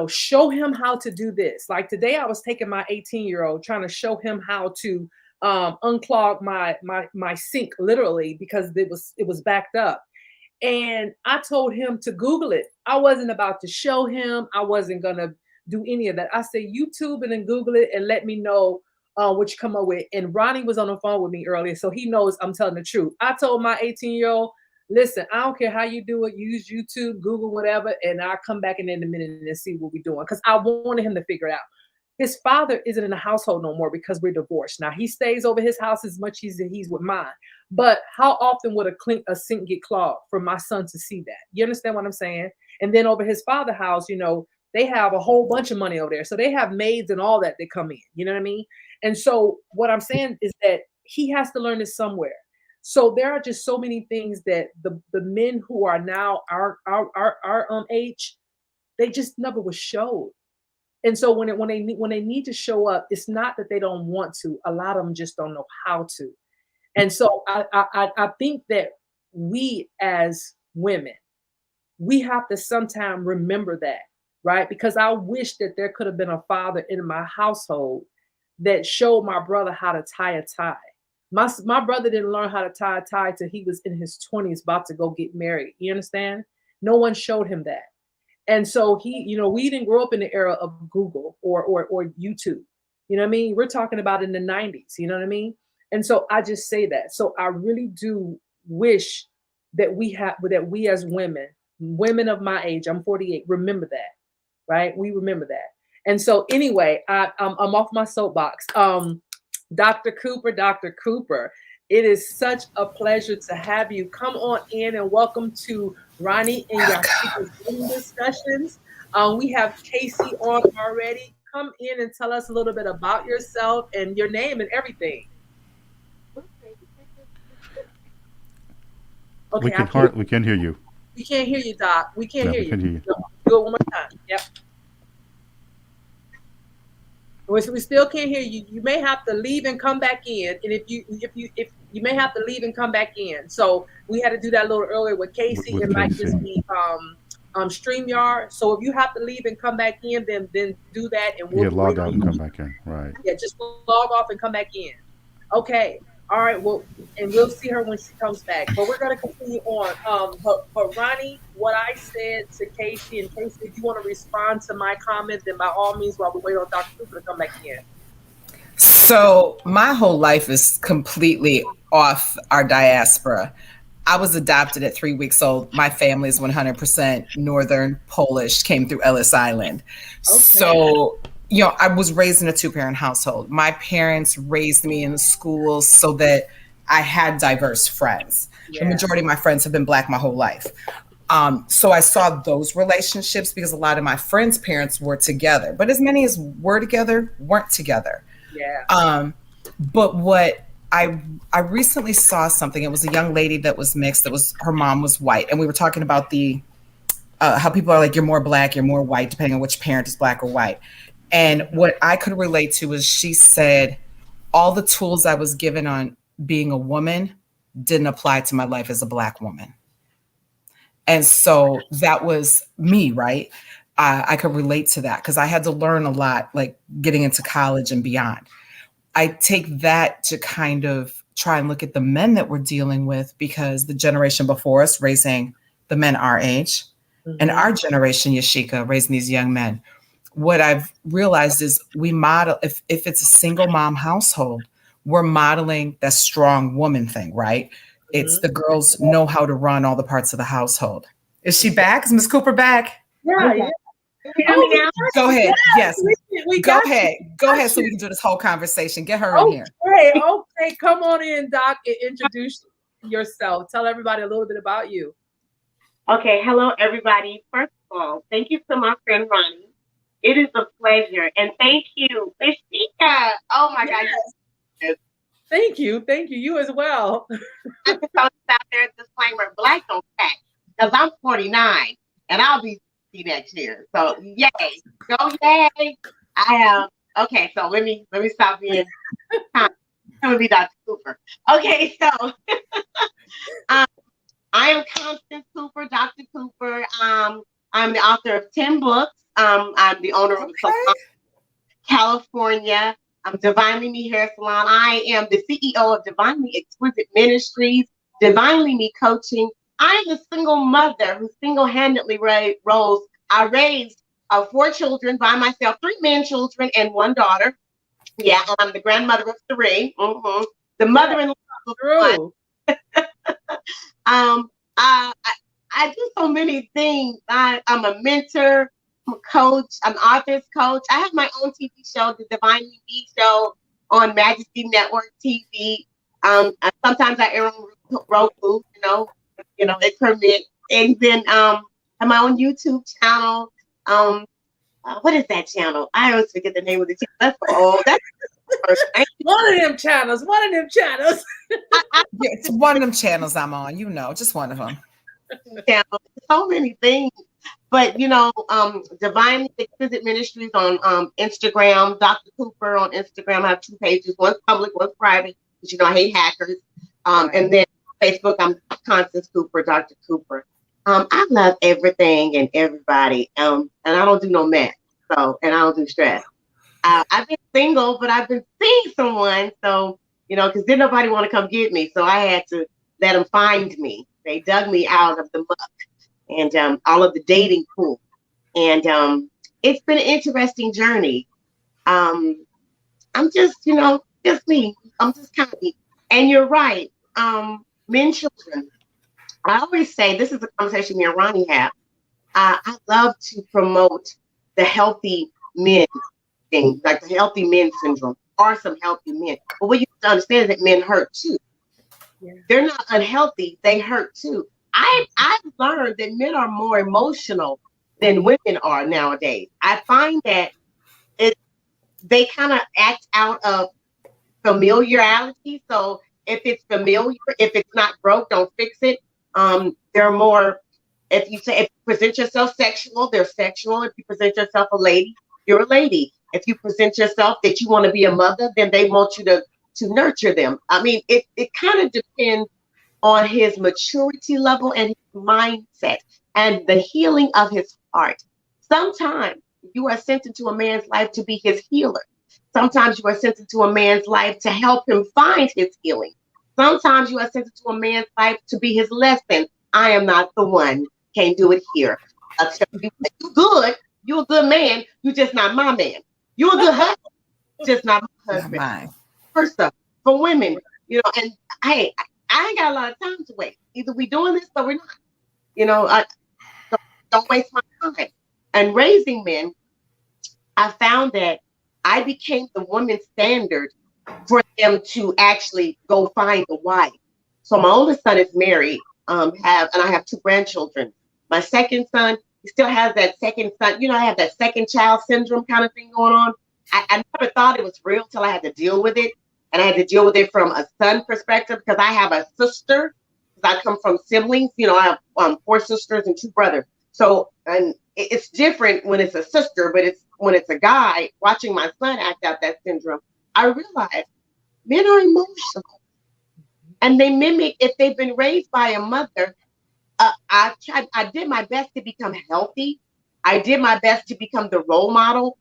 Speaker 1: show him how to do this. Like today, I was taking my 18-year-old, trying to show him how to unclog my sink, literally, because it was backed up. And I told him to Google it. I wasn't about to show him. I wasn't gonna do any of that. I said, YouTube it and Google it and let me know what you come up with. And Ronnie was on the phone with me earlier, so he knows I'm telling the truth. I told my 18-year-old, listen, I don't care how you do it. Use YouTube, Google, whatever, and I'll come back in a minute and see what we're doing. Because I wanted him to figure it out. His father isn't in the household no more because we're divorced. Now he stays over his house as much as he's with mine. But how often would a sink get clogged for my son to see that? You understand what I'm saying? And then over his father's house, they have a whole bunch of money over there. So they have maids and all that come in. You know what I mean? And so what I'm saying is that he has to learn this somewhere. So there are just so many things that the men who are now our age, they just never was showed. And so when they need to show up, it's not that they don't want to. A lot of them just don't know how to. And so I think that we as women, we have to sometimes remember that, right? Because I wish that there could have been a father in my household that showed my brother how to tie a tie. My brother didn't learn how to tie a tie till he was in his 20s, about to go get married. You understand? No one showed him that. And so we didn't grow up in the era of Google or YouTube. You know what I mean? We're talking about in the 90s. You know what I mean? And so I just say that. So I really do wish that we as women of my age, I'm 48, remember that, right? We remember that. And so anyway, I'm off my soapbox. Dr. Cooper, it is such a pleasure to have you. Come on in and welcome to Ronnie and Yasheka's discussions. We have Casey on already. Come in and tell us a little bit about yourself and your name and everything. Okay,
Speaker 2: we can hear you.
Speaker 1: We can't hear you, Doc. We can't hear
Speaker 2: we can
Speaker 1: you.
Speaker 2: hear you.
Speaker 1: Do it one more time. Yep. We still can't hear you. You may have to leave and come back in. And if you may have to leave and come back in. So we had to do that a little earlier with Casey. It might just be StreamYard. So if you have to leave and come back in, then do that, and we'll
Speaker 2: log out and come back in. Right.
Speaker 1: Yeah, just log off and come back in. Okay. All right. Well, and we'll see her when she comes back. But we're going to continue on. But Ronnie, what I said to Casey, and Casey, if you want to respond to my comment, then by all means, while we wait on Dr. Cooper to come back in.
Speaker 3: So my whole life is completely off our diaspora. I was adopted at 3 weeks old. My family is 100% Northern Polish, came through Ellis Island.
Speaker 1: Okay.
Speaker 3: So, I was raised in a two-parent household. My parents raised me in schools so that I had diverse friends. The majority of my friends have been Black my whole life. So I saw those relationships because a lot of my friends' parents were together, but as many as were together weren't together.
Speaker 1: Yeah.
Speaker 3: But what I recently saw something. It was a young lady that was mixed. Her mom was white, and we were talking about the how people are like, you're more Black, you're more white, depending on which parent is Black or white. And what I could relate to is she said all the tools I was given on being a woman didn't apply to my life as a Black woman. And so that was me, right? I could relate to that because I had to learn a lot, like getting into college and beyond. I take that to kind of try and look at the men that we're dealing with, because the generation before us raising the men our age, and our generation, Yasheka, raising these young men. What I've realized is we model, if it's a single mom household, we're modeling that strong woman thing, right? It's the girls know how to run all the parts of the household. Is she back? Is Miss Cooper back?
Speaker 1: Yeah.
Speaker 3: Go ahead. Yes.
Speaker 1: We
Speaker 3: Go
Speaker 1: got
Speaker 3: ahead.
Speaker 1: you.
Speaker 3: Go ahead so we can do this whole conversation. Get her in here.
Speaker 1: Okay. Come on in, Doc, and introduce yourself. Tell everybody a little bit about you.
Speaker 4: Okay. Hello, everybody. First of all, thank you to my friend Ronnie. It is a pleasure. And thank you, Yasheka. Oh, my God.
Speaker 1: Thank you. You as well.
Speaker 4: I just throw this out there, disclaimer, Black don't pack, because I'm 49 and I'll be next year. So yay. Go yay. I have okay, so let me stop being I'm gonna be Dr. Cooper. Okay, so I am Constance Cooper, Dr. Cooper. I'm the author of 10 books. I'm the owner of California. Divinely Me Hair Salon. I am the CEO of Divinely Exquisite Ministries, Divinely Me Coaching. I am a single mother who single-handedly rose. I raised 4 children by myself, 3 men children and 1 daughter. Yeah, and I'm the grandmother of 3. The mother-in-law of 1. I do so many things. I'm a mentor. I'm a coach, I'm an author's coach. I have my own TV show, the Divinely Me Show on Majesty Network TV. Sometimes I air on Roku, it permits. And then I have my own YouTube channel. What is that channel? I always forget the name of the channel. That's old. That's
Speaker 1: one of them channels.
Speaker 3: Yeah, it's one of them channels I'm on, just one of them.
Speaker 4: So many things. But, Divinely Exquisite Ministries on Instagram, Dr. Cooper on Instagram. I have 2 pages. One's public, one's private, because, I hate hackers. And then Facebook, I'm Constance Cooper, Dr. Cooper. I love everything and everybody. And I don't do no mess. And I don't do stress. I've been single, but I've been seeing someone. So, because then nobody want to come get me. So I had to let them find me. They dug me out of the muck. And all of the dating pool. And it's been an interesting journey. I'm just, just me. I'm just kind of me. And you're right. Men, children. I always say, this is a conversation me and Ronnie have. I love to promote the healthy men thing, like the healthy men syndrome, or some healthy men. But what you have to understand is that men hurt too. Yeah. They're not unhealthy, they hurt too. I've learned that men are more emotional than women are nowadays. I find that they kind of act out of familiarity. So if it's familiar, if it's not broke, don't fix it. They're more, if you present yourself sexual, they're sexual. If you present yourself a lady, you're a lady. If you present yourself that you want to be a mother, then they want you to nurture them. I mean, it kind of depends on his maturity level and his mindset and the healing of his heart. Sometimes you are sent into a man's life to be his healer. Sometimes you are sent into a man's life to help him find his healing. Sometimes you are sent into a man's life to be his lesson. I am not the one. Can't do it here. You good. You're a good man. You're just not my man. You're a good husband. Just not my husband. First up, for women, and hey, I ain't got a lot of time to wait. Either we doing this or we're not. You know, I don't waste my time. And raising men, I found that I became the woman standard for them to actually go find a wife. So my oldest son is married, and I have two grandchildren. My second son, he still has that second son, I have that second child syndrome kind of thing going on. I never thought it was real till I had to deal with it. And I had to deal with it from a son perspective because I have a sister. I come from siblings, I have 4 sisters and 2 brothers. So, and it's different when it's a sister, but when it's a guy watching my son act out that syndrome, I realize men are emotional and they mimic if they've been raised by a mother. I did my best to become healthy. I did my best to become the role model,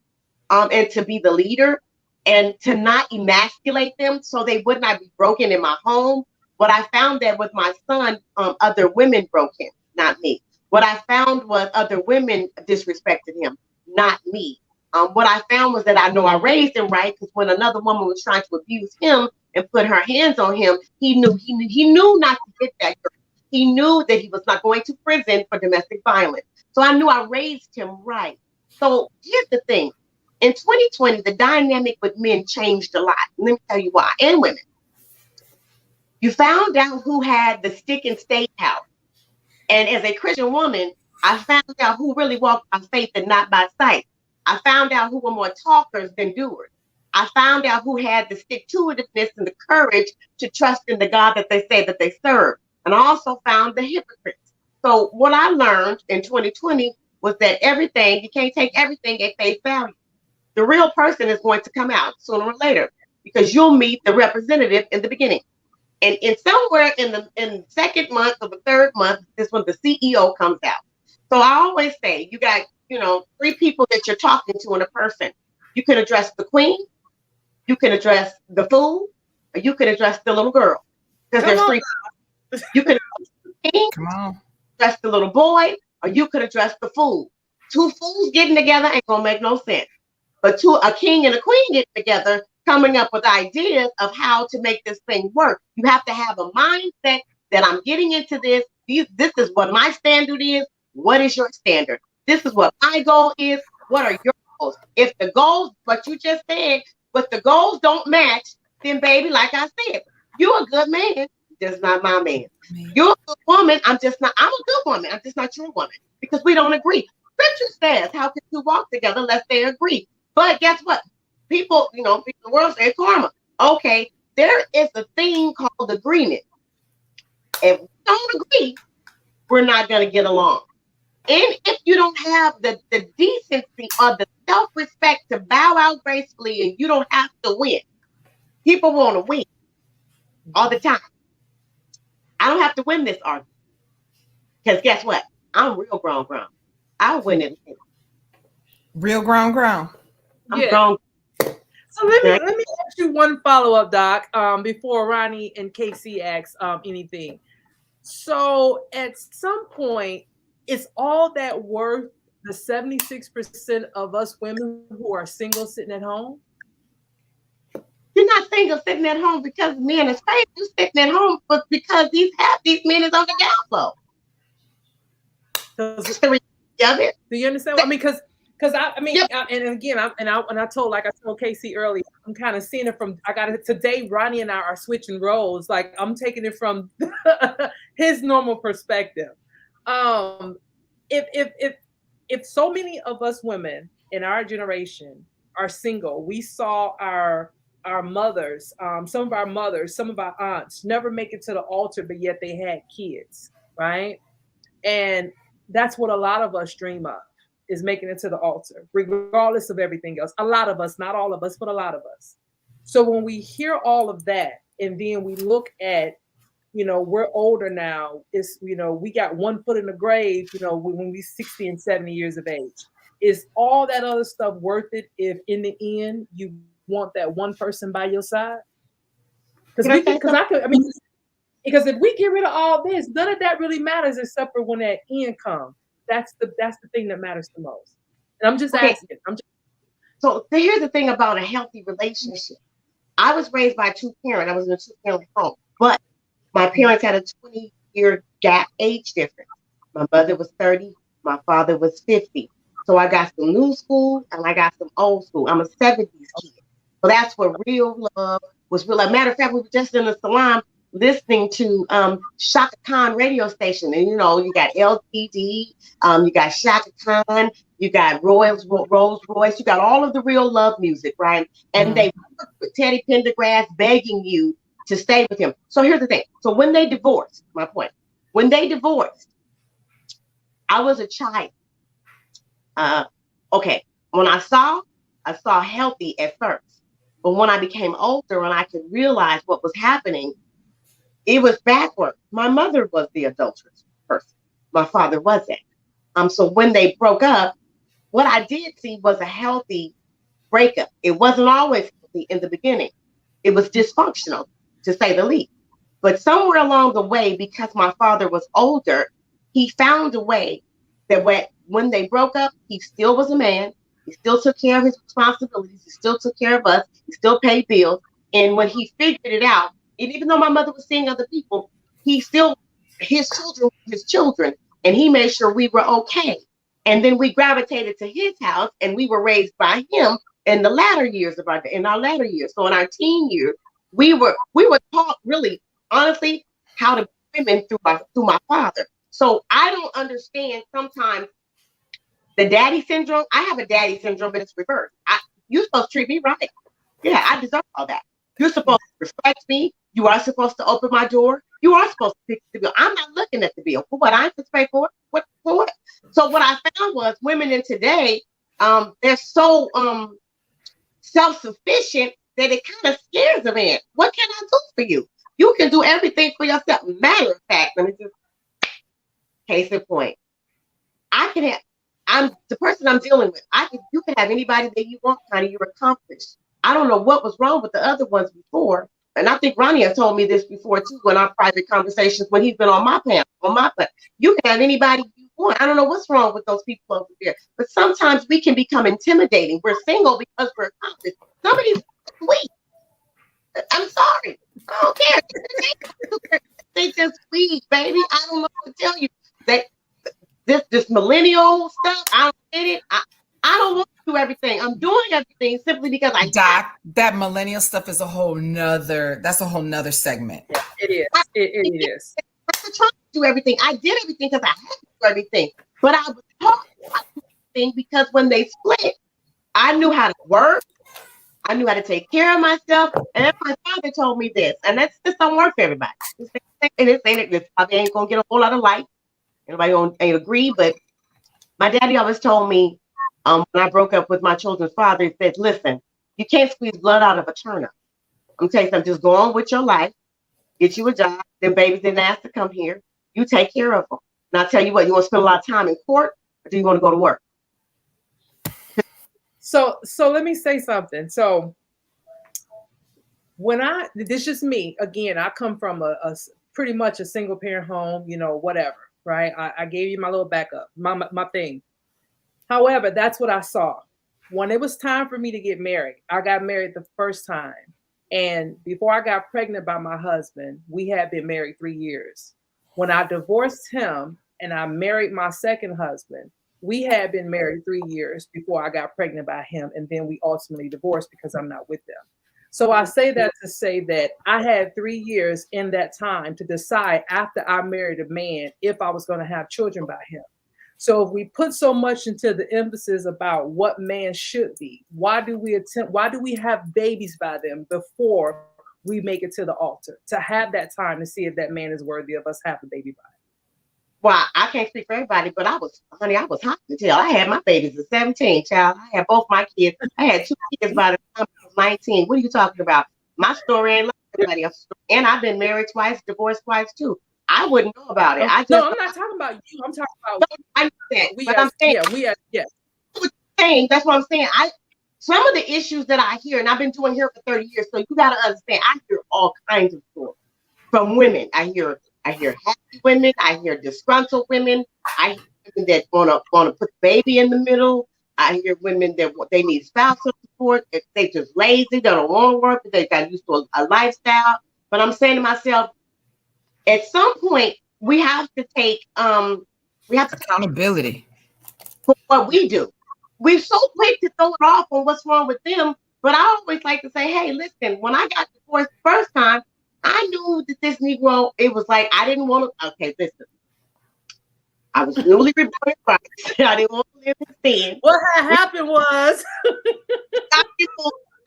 Speaker 4: and to be the leader and to not emasculate them so they would not be broken in my home. But I found that with my son, other women broke him, not me. What I found was other women disrespected him, not me. What I found was that I know I raised him right, because when another woman was trying to abuse him and put her hands on him, he knew not to get that girl. He knew that he was not going to prison for domestic violence. So I knew I raised him right. So here's the thing. In 2020, the dynamic with men changed a lot. Let me tell you why, and women. You found out who had the stick and stay power. And as a Christian woman, I found out who really walked by faith and not by sight. I found out who were more talkers than doers. I found out who had the stick-to-itiveness and the courage to trust in the God that they say that they serve. And I also found the hypocrites. So what I learned in 2020 was that you can't take everything at face value. The real person is going to come out sooner or later because you'll meet the representative in the beginning. And somewhere in the second month or the third month is when the CEO comes out. So I always say you got, 3 people that you're talking to in a person. You can address the queen, you can address the fool, or you can address the little girl. Because there's 3. You can address the king, address the little boy, or you could address the fool. 2 fools getting together ain't gonna make no sense. But a king and a queen getting together, coming up with ideas of how to make this thing work. You have to have a mindset that I'm getting into this. This is what my standard is. What is your standard? This is what my goal is. What are your goals? If the goals, what you just said, but the goals don't match, then baby, like I said, you're a good man, just not my man. You're a good woman. I'm a good woman. I'm just not your woman because we don't agree. Scripture says, how can 2 walk together unless they agree? But guess what? People in the world say karma. Okay, there is a thing called agreement. If we don't agree, we're not going to get along. And if you don't have the decency or the self-respect to bow out gracefully and you don't have to win, people want to win all the time. I don't have to win this argument. Because guess what? I'm real grown. I'll win it.
Speaker 3: Real grown.
Speaker 4: I'm grown.
Speaker 1: So let me ask you one follow-up, Doc, before Ronnie and Casey ask anything. So at some point, is all that worth the 76% of us women who are single sitting at home?
Speaker 4: You're not single sitting at home because men is crazy. You're sitting at home but because these men is on the down low.
Speaker 1: Do you understand what I mean? Because
Speaker 4: Yep.
Speaker 1: I told Casey earlier, I'm kind of seeing it from, today, Ronnie and I are switching roles. Like I'm taking it from his normal perspective. If so many of us women in our generation are single, we saw our mothers, some of our mothers, some of our aunts never make it to the altar, but yet they had kids, right? And that's what a lot of us dream of, is making it to the altar, regardless of everything else. A lot of us, not all of us, but a lot of us. So when we hear all of that, and then we look at, we're older now, we got one foot in the grave, when we're 60 and 70 years of age. Is all that other stuff worth it if in the end you want that one person by your side? Because if we get rid of all this, none of that really matters except for when that end comes. That's the thing that matters the most. And I'm just asking.
Speaker 4: So here's the thing about a healthy relationship. I was raised by 2 parents. I was in a 2-parent home. But My parents had a 20-year gap age difference. My mother was 30, my father was 50. So I got some new school and I got some old school. I'm a 70s kid. So that's what real love was real. As a matter of fact, we were just in the salon listening to Shaka Khan radio station. And, you know, you got LTD, you got Shaka Khan, you got Rolls Royce, you got all of the real love music, right? And they worked with Teddy Pendergrass begging you to stay with him. So here's the thing. So when they divorced, my point, when they divorced, I was a child. Okay, when I saw healthy at first. But when I became older and I could realize what was happening, it was backward. My mother was the adulterous person. My father wasn't. So when they broke up, what I did see was a healthy breakup. It wasn't always healthy in the beginning. It was dysfunctional, to say the least. But somewhere along the way, because my father was older, he found a way that when they broke up, he still was a man. He still took care of his responsibilities. He still took care of us. He still paid bills. And when he figured it out, and even though my mother was seeing other people, his children were his children. And he made sure we were okay. And then we gravitated to his house and we were raised by him in our latter years. So in our teen years, we were taught really, honestly, how to be women through my father. So I don't understand sometimes the daddy syndrome. I have a daddy syndrome, but it's reversed. You're supposed to treat me right. Yeah, I deserve all that. You're supposed to respect me. You are supposed to open my door. You are supposed to pick the bill. I'm not looking at the bill. For what? I'm supposed to pay for it? What? For what? So what I found was women in today, they're so self-sufficient that it kind of scares a man. What can I do for you? You can do everything for yourself. Matter of fact, let me just case in point. I'm the person I'm dealing with. You can have anybody that you want, honey. You're accomplished. I don't know what was wrong with the other ones before. And I think Ronnie has told me this before too in our private conversations when he's been on my panel, You can have anybody you want. I don't know what's wrong with those people over there. But sometimes we can become intimidating. We're single because we're accomplished. Somebody's sweet. I'm sorry. I don't care. They just sweet, baby. I don't know what to tell you. This millennial stuff, I don't get it. I don't want to do everything. I'm doing everything simply because
Speaker 3: Doc, that millennial stuff is a whole nother segment.
Speaker 1: Yeah, it is. It is.
Speaker 4: I'm trying to do everything. I did everything because I had to do everything. But I was taught to do everything because when they split, I knew how to work. I knew how to take care of myself. And then my father told me this. And this don't work for everybody. This probably ain't going to get a whole lot of light. Everybody ain't agree, but my daddy always told me when I broke up with my children's father, he said, listen, you can't squeeze blood out of a turnip. I'm telling you something, just go on with your life, get you a job, then babies didn't ask to come here, you take care of them. And I'll tell you what, you want to spend a lot of time in court, or do you want to go to work?
Speaker 1: So let me say something. So this is just me, again, I come from a pretty much a single parent home, whatever. Right. I gave you my little backup, my thing. However, that's what I saw. When it was time for me to get married, I got married the first time. And before I got pregnant by my husband, we had been married 3 years. When I divorced him and I married my second husband, we had been married 3 years before I got pregnant by him. And then we ultimately divorced because I'm not with them. So I say that to say that I had 3 years in that time to decide after I married a man if I was going to have children by him. So if we put so much into the emphasis about what man should be, why do we have babies by them before we make it to the altar? To have that time to see if that man is worthy of us having a baby by him.
Speaker 4: Well, I can't speak for everybody, but I was hot to tell. I had my babies at 17, child. I had both my kids. I had 2 kids by the time I was 19. What are you talking about? My story ain't like everybody else's story. And I've been married twice, divorced twice too. I wouldn't know about it.
Speaker 1: I'm not talking about you. I'm talking about
Speaker 4: I understand. That's what I'm saying. Some of the issues that I hear, and I've been doing here for 30 years, so you got to understand, I hear all kinds of stories from women. I hear happy women. I hear disgruntled women. I hear women that want to put the baby in the middle. I hear women that they need spousal support. If they just lazy, they don't want to work. They got used to a lifestyle. But I'm saying to myself, At some point, we have to take
Speaker 3: Accountability.
Speaker 4: for what we do. We're so quick to throw it off on what's wrong with them, but I always like to say, hey, listen, when I got divorced the first time, I knew that this Negro, it was like I didn't want to. Okay, listen, I was newly reborn in Christ. I didn't want to live in sin.
Speaker 1: What had happened was,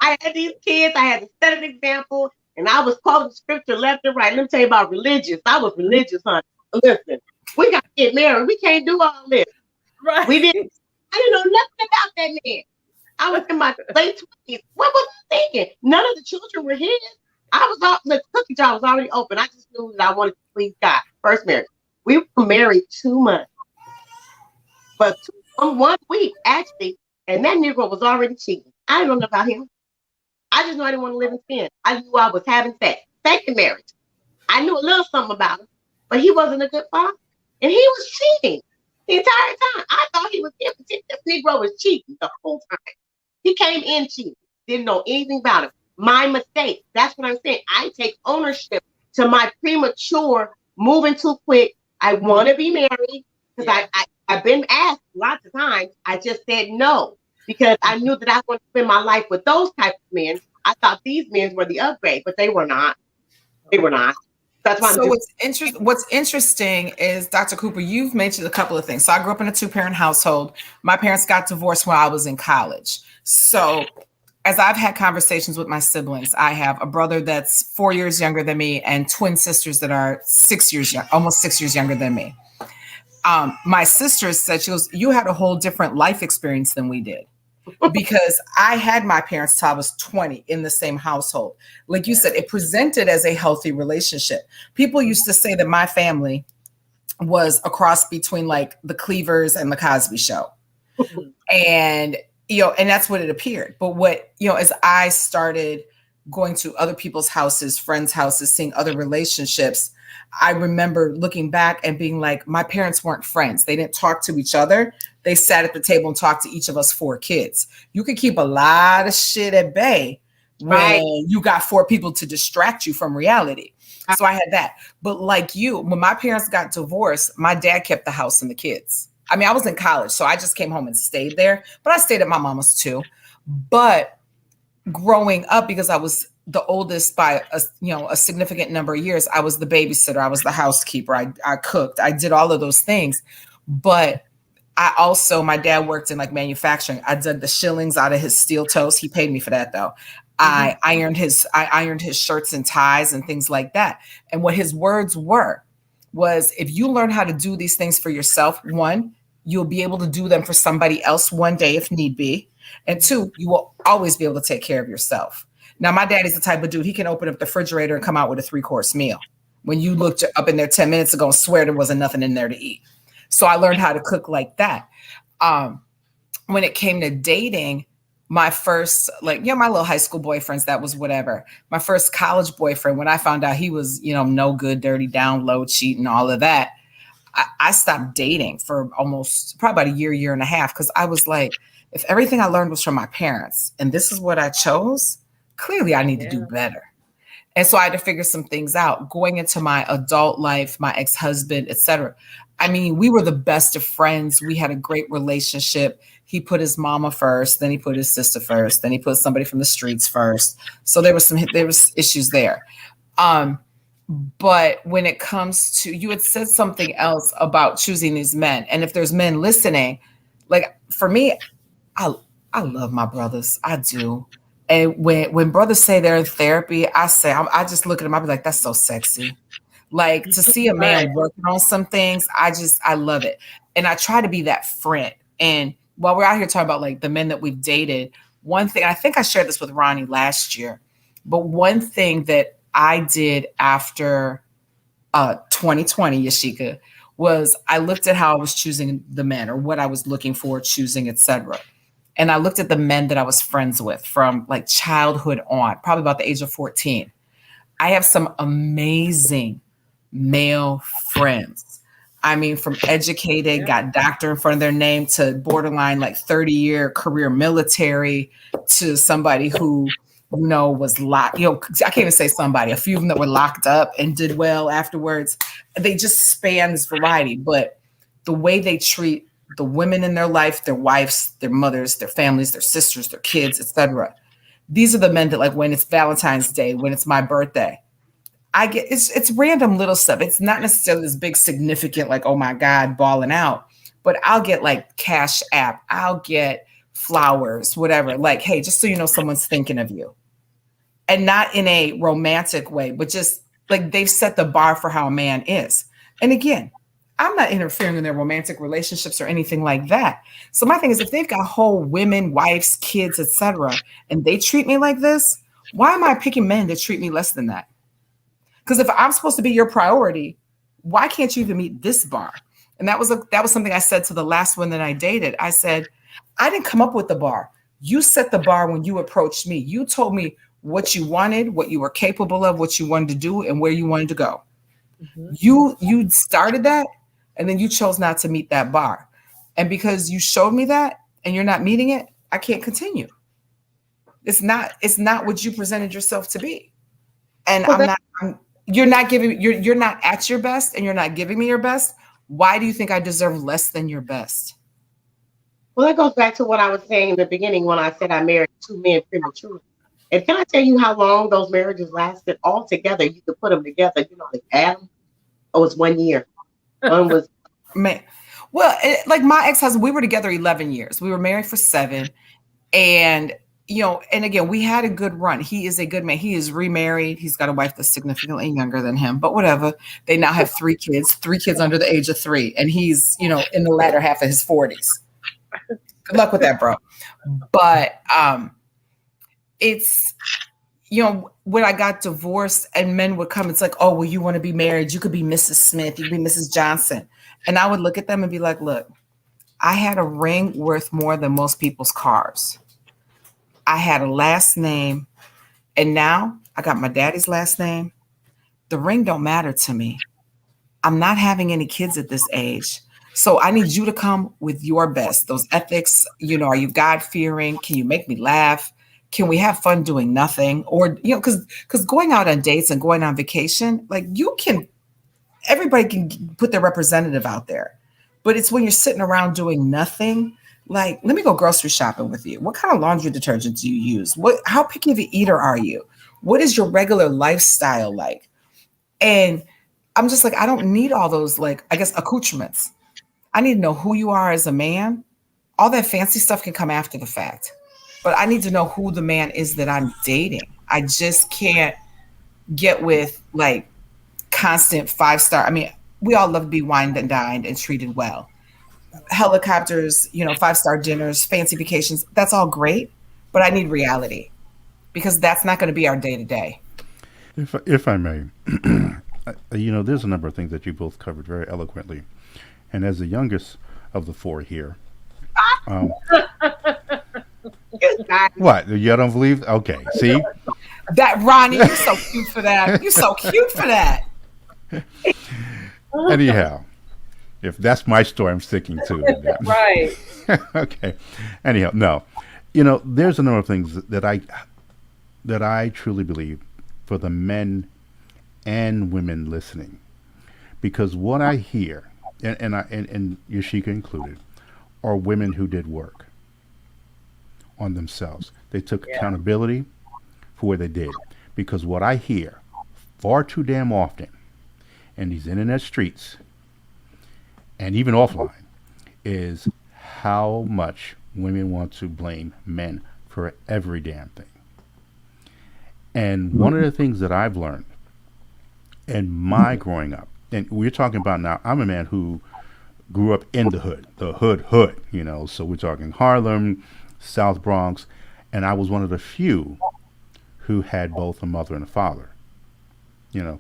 Speaker 4: I had these kids. I had to set an example, and I was quoting scripture left and right. Let me tell you about religious. I was religious, honey. Listen, we got to get married. We can't do all this.
Speaker 1: right?
Speaker 4: We didn't. I didn't know nothing about that man. I was in my late 20s. What was I thinking? None of the children were his. I was all the cookie jar was already open. I just knew that I wanted to please God. First marriage. We were married 2 months, but 1 week actually, and that Negro was already cheating. I didn't know about him. I just knew I didn't want to live in sin. I knew I was having sex. Second marriage. I knew a little something about him, but he wasn't a good father, and he was cheating the entire time. I thought he was innocent. This Negro was cheating the whole time. He came in cheating. Didn't know anything about him. My mistake. That's what I'm saying. I take ownership to my premature moving too quick. I want to be married because I've been asked lots of times. I just said no because I knew that I wanted to spend my life with those types of men. I thought these men were the upgrade, but they were not. They were not. That's why.
Speaker 3: So what's interesting is, Dr. Cooper, you've mentioned a couple of things. So I grew up in a 2-parent household. My parents got divorced while I was in college. So as I've had conversations with my siblings, I have a brother that's 4 years younger than me and twin sisters that are 6 years young, almost 6 years younger than me. My sister said, she goes, you had a whole different life experience than we did. Because I had my parents till I was 20 in the same household. Like you said, it presented as a healthy relationship. People used to say that my family was a cross between like the Cleavers and the Cosby Show. And, and that's what it appeared. But what, as I started going to other people's houses, friends' houses, seeing other relationships, I remember looking back and being like, my parents weren't friends. They didn't talk to each other. They sat at the table and talked to each of us 4 kids. You could keep a lot of shit at bay when you got 4 people to distract you from reality. So I had that. But like you, when my parents got divorced, my dad kept the house and the kids. I mean, I was in college, so I just came home and stayed there. But I stayed at my mama's too. But growing up, because I was the oldest by a significant number of years, I was the babysitter, I was the housekeeper, I cooked, I did all of those things. But my dad worked in like manufacturing. I dug the shillings out of his steel toes. He paid me for that though. I ironed his shirts and ties and things like that. And what his words was, if you learn how to do these things for yourself, 1, you'll be able to do them for somebody else one day if need be. And 2, you will always be able to take care of yourself. Now, my daddy's the type of dude, he can open up the refrigerator and come out with a 3-course meal. When you looked up in there 10 minutes ago and swear there wasn't nothing in there to eat. So I learned how to cook like that. When it came to dating, my first, my little high school boyfriends, that was whatever. My first college boyfriend, when I found out he was, no good, dirty, down low, cheating, all of that, I stopped dating for probably about a year and a half. Because I was like, if everything I learned was from my parents and this is what I chose, clearly I need to do better. And so I had to figure some things out going into my adult life, my ex-husband, etc. I mean, we were the best of friends. We had a great relationship. He put his mama first, then he put his sister first, then he put somebody from the streets first. So there was issues there. But when it comes to, you had said something else about choosing these men. And if there's men listening, like for me, I love my brothers. I do. And when brothers say they're in therapy, I just look at them. I be like, that's so sexy. Like to see a man working on some things, I love it. And I try to be that friend. And while we're out here talking about like the men that we've dated, one thing, I think I shared this with Ronnie last year, but one thing that I did after 2020, Yasheka, was I looked at how I was choosing the men or what I was looking for, choosing, etc. And I looked at the men that I was friends with from like childhood on, probably about the age of 14. I have some amazing male friends. I mean, from educated, got doctor in front of their name, to borderline like 30-year career military, to somebody who was locked. I can't even say somebody. A few of them that were locked up and did well afterwards. They just span this variety, but the way they treat the women in their life, their wives, their mothers, their families, their sisters, their kids, etc. These are the men that, like, when it's Valentine's Day, when it's my birthday, I get it's random little stuff. It's not necessarily this big significant, like, oh my God, balling out, but I'll get like Cash App, I'll get flowers, whatever. Like, hey, just so you know, someone's thinking of you. And not in a romantic way, but just like they've set the bar for how a man is. And again, I'm not interfering in their romantic relationships or anything like that. So my thing is, if they've got whole women, wives, kids, etc., and they treat me like this, why am I picking men to treat me less than that? Because if I'm supposed to be your priority, why can't you even meet this bar? And that was something I said to the last one that I dated. I said, I didn't come up with the bar. You set the bar when you approached me. You told me what you wanted, what you were capable of, what you wanted to do, and where you wanted to go. Mm-hmm. You started that, and then you chose not to meet that bar. And because you showed me that and you're not meeting it, I can't continue. It's not what you presented yourself to be. And you're not at your best, and you're not giving me your best. Why do you think I deserve less than your best?
Speaker 4: Well, that goes back to what I was saying in the beginning when I said I married two men prematurely. And can I tell you how long those marriages lasted all together? You could put them together, like Adam. Oh, it's 1 year. One was
Speaker 3: man. Well, like my ex-husband, we were together 11 years. We were married for 7. And, and again, we had a good run. He is a good man. He is remarried. He's got a wife that's significantly younger than him, but whatever. They now have 3 kids under the age of 3. And he's, in the latter half of his 40s. Good luck with that, bro. But it's, when I got divorced and men would come, it's like, oh, well, you want to be married? You could be Mrs. Smith. You could be Mrs. Johnson. And I would look at them and be like, look, I had a ring worth more than most people's cars. I had a last name. And now I got my daddy's last name. The ring don't matter to me. I'm not having any kids at this age. So I need you to come with your best. Those ethics, are you God-fearing? Can you make me laugh? Can we have fun doing nothing? Or, because going out on dates and going on vacation, like everybody can put their representative out there. But it's when you're sitting around doing nothing, like, let me go grocery shopping with you. What kind of laundry detergent do you use? How picky of an eater are you? What is your regular lifestyle like? And I'm just like, I don't need all those, like, I guess, accoutrements. I need to know who you are as a man. All that fancy stuff can come after the fact. But I need to know who the man is that I'm dating. I just can't get with, like, constant 5-star. I mean, we all love to be wined and dined and treated well. Helicopters, 5-star dinners, fancy vacations. That's all great. But I need reality, because that's not going to be our day to day.
Speaker 2: If I may, there's a number of things that you both covered very eloquently. And as the youngest of the 4 here, what? You don't believe? Okay, see?
Speaker 3: That, Ronnie, you're so cute for that. You're so cute for that.
Speaker 2: Anyhow, if that's my story, I'm sticking to it.
Speaker 1: Right.
Speaker 2: Okay. Anyhow, no. There's a number of things that I truly believe for the men and women listening. Because what I hear, and Yasheka included, are women who did work on themselves. They took accountability for what they did. Because what I hear far too damn often in these internet streets and even offline is how much women want to blame men for every damn thing. And one of the things that I've learned in my growing up, and we're talking about now, I'm a man who grew up in the hood, so we're talking Harlem, South Bronx, and I was one of the few who had both a mother and a father,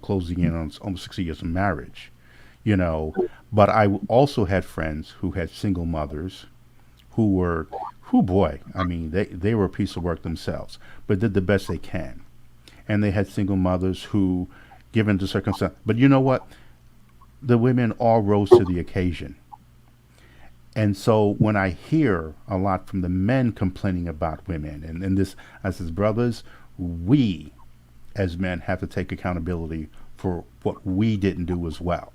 Speaker 2: closing in on almost 60 years of marriage, but I also had friends who had single mothers who were, they were a piece of work themselves, but did the best they can. And they had single mothers who, given the circumstance, but you know what? The women all rose to the occasion. And so when I hear a lot from the men complaining about women, and this, I says, brothers, we as men have to take accountability for what we didn't do as well,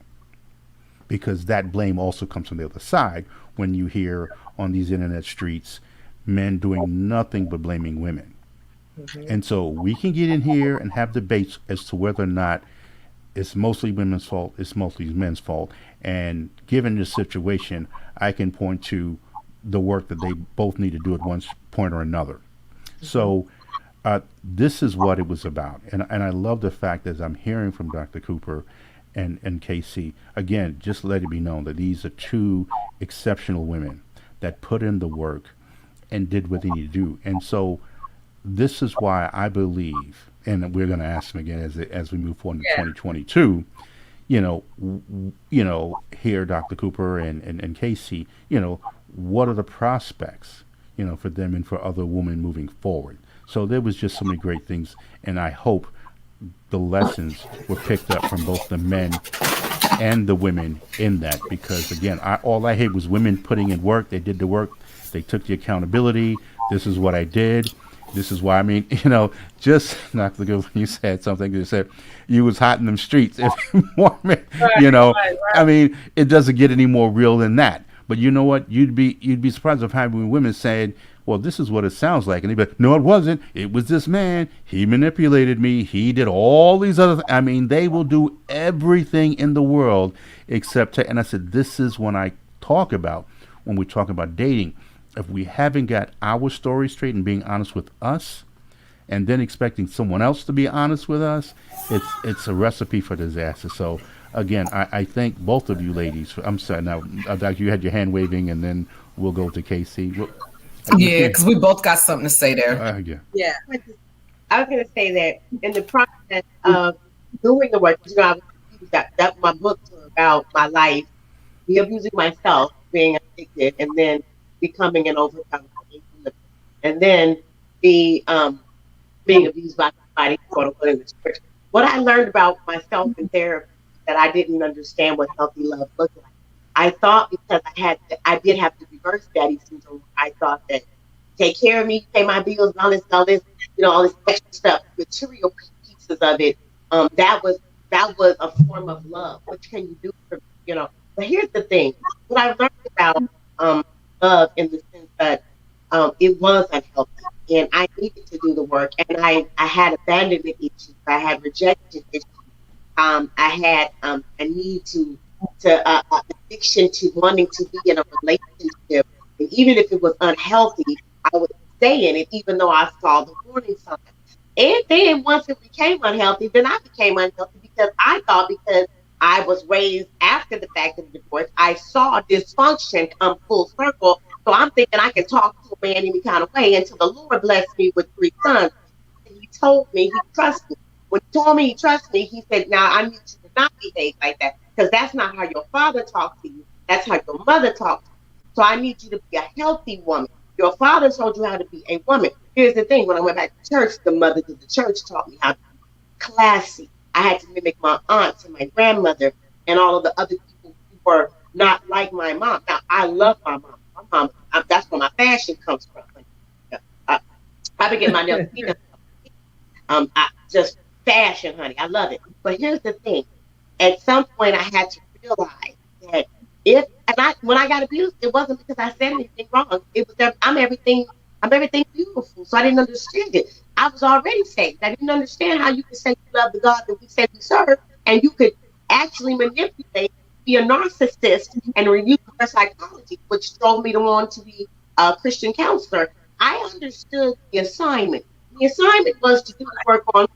Speaker 2: because that blame also comes from the other side when you hear on these internet streets men doing nothing but blaming women.
Speaker 1: Hmm.
Speaker 2: And so we can get in here and have debates as to whether or not it's mostly women's fault, it's mostly men's fault. And given this situation, I can point to the work that they both need to do at one point or another.
Speaker 1: Hmm.
Speaker 2: So this is what it was about. And I love the fact that as I'm hearing from Dr. Cooper and Casey, again, just let it be known that these are two exceptional women that put in the work and did what they need to do. And so this is why I believe, and we're going to ask them again as we move forward into
Speaker 1: Yeah.
Speaker 2: 2022. Here, Dr. Cooper and Casey, what are the prospects, for them and for other women moving forward. So there was just so many great things, and I hope the lessons were picked up from both the men and the women in that, because again, all I hate was women putting in work. They did the work, they took the accountability. This is what I did. This is why. I mean, just not to go when you said something. You said you was hot in them streets every morning.
Speaker 1: Right,
Speaker 2: You know,
Speaker 1: right,
Speaker 2: I
Speaker 1: right.
Speaker 2: mean, it doesn't get any more real than that. But you know what? You'd be surprised of how many women saying, "Well, this is what it sounds like," and they'd be like, "No, it wasn't. It was this man. He manipulated me. He did all these other." I mean, they will do everything in the world except. And I said, this is when I talk about when we talk about dating. If we haven't got our story straight and being honest with us, and then expecting someone else to be honest with us, it's a recipe for disaster. So again, I thank both of you ladies. I'm sorry now, Doc, you had your hand waving, and then we'll go to Casey.
Speaker 3: Yeah, because we both got something to say there.
Speaker 2: Yeah.
Speaker 1: Yeah.
Speaker 4: I was going to say that in the process of doing the work, I was abused. That my books were about my life, me abusing myself, being addicted, and then becoming an overcomer, and then the being abused by somebody, quote unquote, in the church. What I learned about myself in therapy that I didn't understand what healthy love looked like. I thought because I did have the reverse daddy syndrome. I thought that take care of me, pay my bills, and all this, all this extra stuff, material pieces of it. That was a form of love. What can you do for me? But here's the thing: what I learned about um, love in the sense that it was unhealthy, and I needed to do the work, and I had abandonment issues, I had rejection issues, I had a need to addiction to wanting to be in a relationship, and even if it was unhealthy, I would stay in it, even though I saw the warning signs. And then once it became unhealthy, then I became unhealthy because I thought because I was raised after the fact of the divorce, I saw dysfunction come full circle. So I'm thinking I can talk to a man any kind of way until the Lord blessed me with 3 sons. And he told me he trusts me. When he told me he trusts me, he said, now I need you to not behave like that because that's not how your father talked to you. That's how your mother talked to you. So I need you to be a healthy woman. Your father told you how to be a woman. Here's the thing. When I went back to church, the mothers of the church taught me how to be classy. I had to mimic my aunts and my grandmother and all of the other people who were not like my mom. Now, I love my mom. My mom, that's where my fashion comes from. I, I begin my nails. Just fashion, honey. I love it. But here's the thing. At some point, I had to realize that when I got abused, it wasn't because I said anything wrong. It was that I'm everything beautiful. So I didn't understand it. I was already saved. I didn't understand how you could say you love the God that we say we serve, and you could actually manipulate, be a narcissist, and use reverse psychology, which drove me to want to be a Christian counselor. I understood the assignment. The assignment was to do the work on,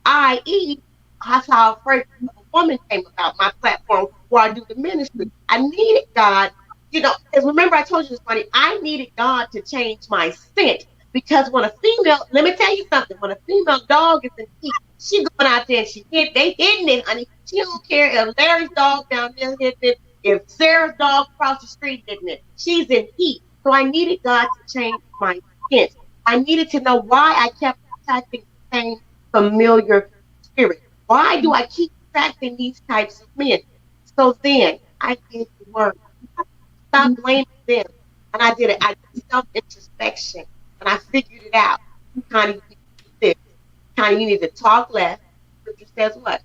Speaker 4: i.e., that's how Afraid of a Woman came about, my platform where I do the ministry. I needed God, because remember I told you this morning, I needed God to change my scent. Because when a female, let me tell you something, when a female dog is in heat, she going out there and they hitting it, honey. She don't care if Larry's dog down there hitting it, if Sarah's dog across the street hitting it. She's in heat. So I needed God to change my scent. I needed to know why I kept attracting the same familiar spirit. Why do I keep attracting these types of men? So then I did the work. Stop blaming them. And I did it. I did self introspection and I figured it out. Honey, you did this. Kind of, you need to talk less. Scripture says what?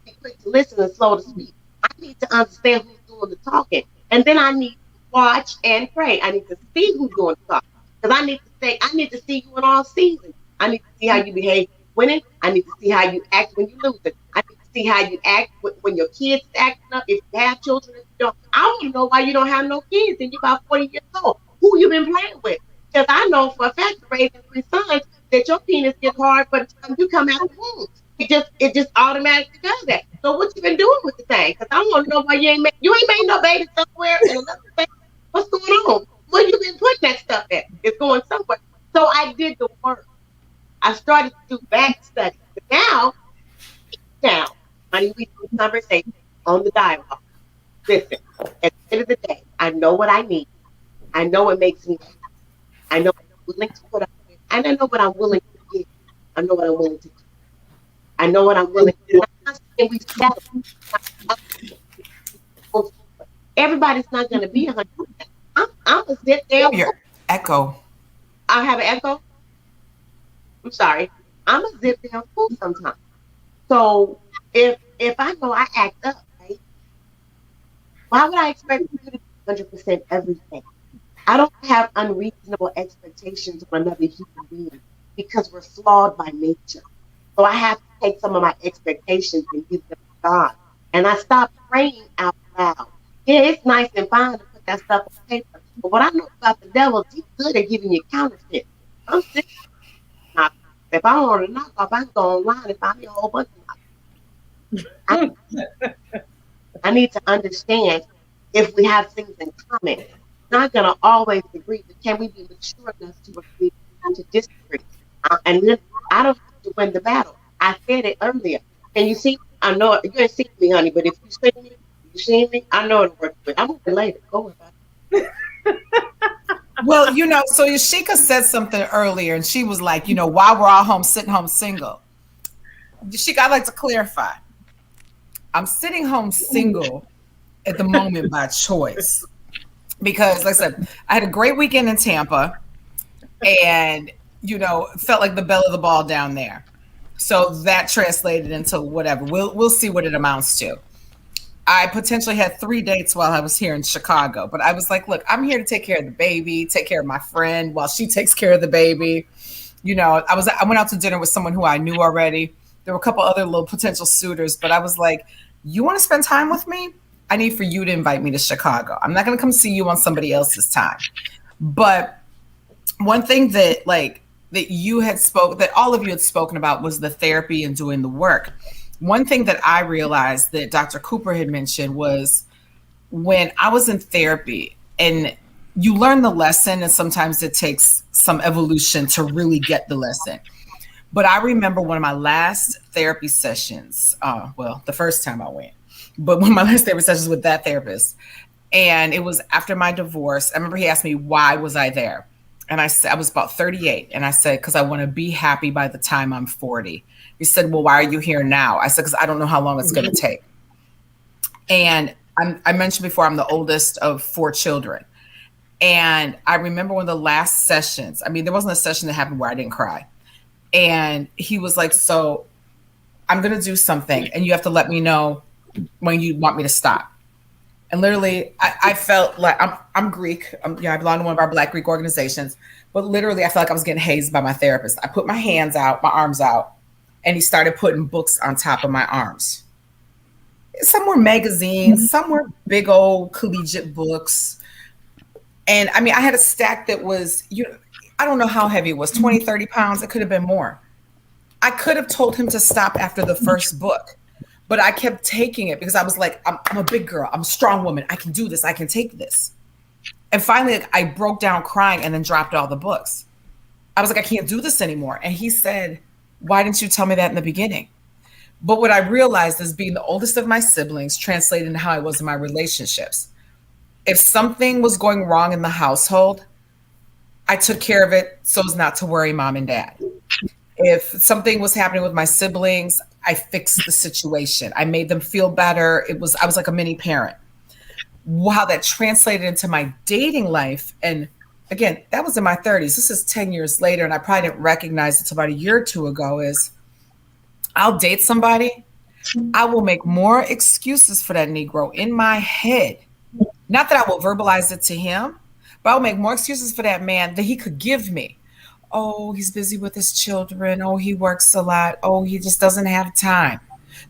Speaker 4: Be quick to listen and slow to speak. I need to understand who's doing the talking, and then I need to watch and pray. I need to see who's doing the talking, because I need to see you in all seasons. I need to see how you behave winning. I need to see how you act when you lose it. I need to see how you act when your kids is acting up. If you have children, if you don't, I want to know why you don't have no kids and you're about 40 years old. Who you been playing with? Because I know for a fact, raising 3 sons, that your penis gets hard by the time you come out of the womb. It just automatically does that. So what you been doing with the thing? Because I want to know why you ain't made no baby somewhere in another thing. What's going on? Where you been putting that stuff at? It's going somewhere. So I did the work. I started to do back studies. But now, honey, we do conversation on the dialogue. Listen, at the end of the day, I know what I need. I know what makes me happy. I know what I'm willing to put up with. And I know what I'm willing to give. I know what I'm willing to do. I know what I'm willing to do. I'm not saying we settle. Everybody's not going to be 100%. I'm going to sit there.
Speaker 3: Your echo.
Speaker 4: I have an echo. I'm sorry. I'm a zip down fool sometimes. So if I know I act up, right? Why would I expect you to be 100% everything? I don't have unreasonable expectations of another human being because we're flawed by nature. So I have to take some of my expectations and give them to God. And I stop praying out loud. Yeah, it's nice and fine to put that stuff on paper. But what I know about the devil, he's good at giving you counterfeit. I'm sick. If I want to knock off, I can go online and find me a whole bunch of I need to understand if we have things in common. Not going to always agree, but can we be mature enough to agree to disagree? And then I don't have to win the battle. I said it earlier. And you see, I know it. You ain't seen me, honey, but if you see me, I know it'll work with. I'm going to later. Go with that.
Speaker 3: Well, so Yasheka said something earlier, and she was like, while we're all home, sitting home single. Yasheka, I'd like to clarify. I'm sitting home single at the moment by choice. Because, like I said, I had a great weekend in Tampa and, felt like the belle of the ball down there. So that translated into whatever. We'll see what it amounts to. I potentially had 3 dates while I was here in Chicago. But I was like, look, I'm here to take care of the baby, take care of my friend while she takes care of the baby. I went out to dinner with someone who I knew already. There were a couple other little potential suitors. But I was like, you want to spend time with me? I need for you to invite me to Chicago. I'm not going to come see you on somebody else's time. But one thing that all of you had spoken about was the therapy and doing the work. One thing that I realized that Dr. Cooper had mentioned was when I was in therapy, and you learn the lesson, and sometimes it takes some evolution to really get the lesson. But I remember one of my last therapy sessions, the first time I went, but one of my last therapy sessions with that therapist, and it was after my divorce. I remember he asked me, why was I there? And I said, I was about 38. And I said, because I want to be happy by the time I'm 40. He said, well, why are you here now? I said, because I don't know how long it's going to take. And I mentioned before, I'm the oldest of 4 children. And I remember one of the last sessions, there wasn't a session that happened where I didn't cry. And he was like, so I'm going to do something and you have to let me know when you want me to stop. And literally, I felt like I'm Greek. I belong to one of our Black Greek organizations. But literally, I felt like I was getting hazed by my therapist. I put my arms out, and he started putting books on top of my arms. Some were magazines, some were big old collegiate books. And I had a stack that was, I don't know how heavy it was, 20, 30 pounds. It could have been more. I could have told him to stop after the first book. But I kept taking it because I was like, I'm a big girl. I'm a strong woman. I can do this. I can take this. And finally, I broke down crying and then dropped all the books. I was like, I can't do this anymore. And he said, why didn't you tell me that in the beginning? But what I realized is being the oldest of my siblings translated into how I was in my relationships. If something was going wrong in the household, I took care of it so as not to worry mom and dad. If something was happening with my siblings, I fixed the situation. I made them feel better. I was like a mini parent. How that translated into my dating life and again, that was in my 30s. This is 10 years later, and I probably didn't recognize it until about a year or two ago. Is I'll date somebody, I will make more excuses for that Negro in my head. Not that I will verbalize it to him, but I'll make more excuses for that man that he could give me. Oh, he's busy with his children. Oh, he works a lot. Oh, he just doesn't have time.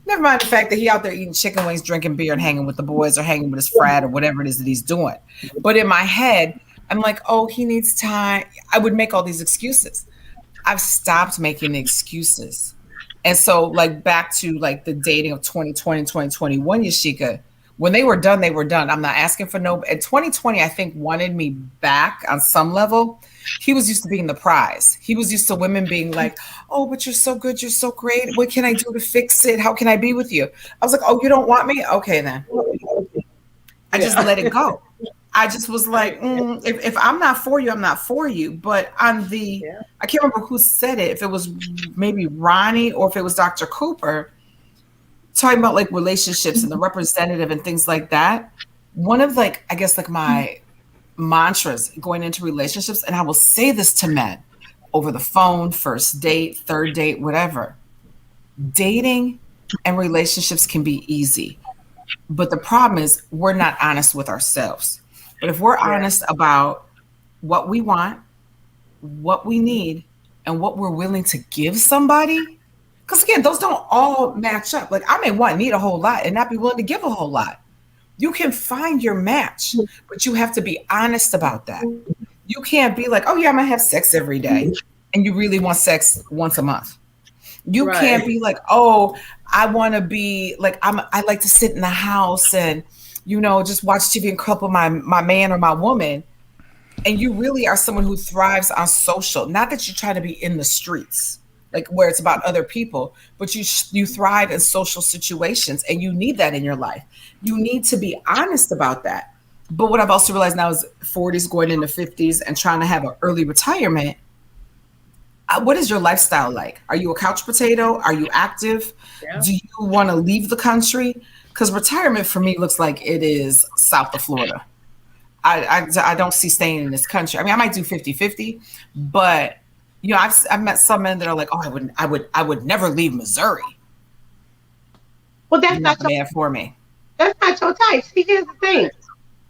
Speaker 3: Never mind the fact that he out there eating chicken wings, drinking beer, and hanging with the boys or hanging with his frat or whatever it is that he's doing. But in my head, I'm like, oh, he needs time. I would make all these excuses. I've stopped making the excuses. And so, like, back to like the dating of 2020, 2021, Yasheka, when they were done, they were done. I'm not asking for no. And 2020, I think, wanted me back on some level. He was used to being the prize. He was used to women being like, oh, but you're so good. You're so great. What can I do to fix it? How can I be with you? I was like, oh, you don't want me? Okay, then. I just let it go. I just was like, if I'm not for you, I'm not for you. But on the, I can't remember who said it, if it was maybe Ronnie or if it was Dr. Cooper, talking about like relationships and the representative and things like that. One of like, I guess like my mantras going into relationships, and I will say this to men over the phone, first date, third date, whatever. Dating and relationships can be easy. But the problem is we're not honest with ourselves. But if we're honest about what we want, what we need, and what we're willing to give somebody, because again, those don't all match up. Like I may need a whole lot and not be willing to give a whole lot. You can find your match, but you have to be honest about that. You can't be like, oh yeah, I'm gonna have sex every day, and you really want sex once a month. You can't be like, oh, I want to be like, I like to sit in the house and, you know, just watch TV and couple my man or my woman. And you really are someone who thrives on social. Not that you're trying to be in the streets, like where it's about other people, but you thrive in social situations, and you need that in your life. You need to be honest about that. But what I've also realized now is 40s going into 50s and trying to have an early retirement. What is your lifestyle like? Are you a couch potato? Are you active? Yeah. Do you want to leave the country? Because retirement for me looks like it is south of Florida. I don't see staying in this country. I mean, I might do 50-50, but you know, I've met some men that are like, oh, I would never leave Missouri.
Speaker 4: Well, that's not
Speaker 3: the man for me.
Speaker 4: That's not your type. See, here's the thing.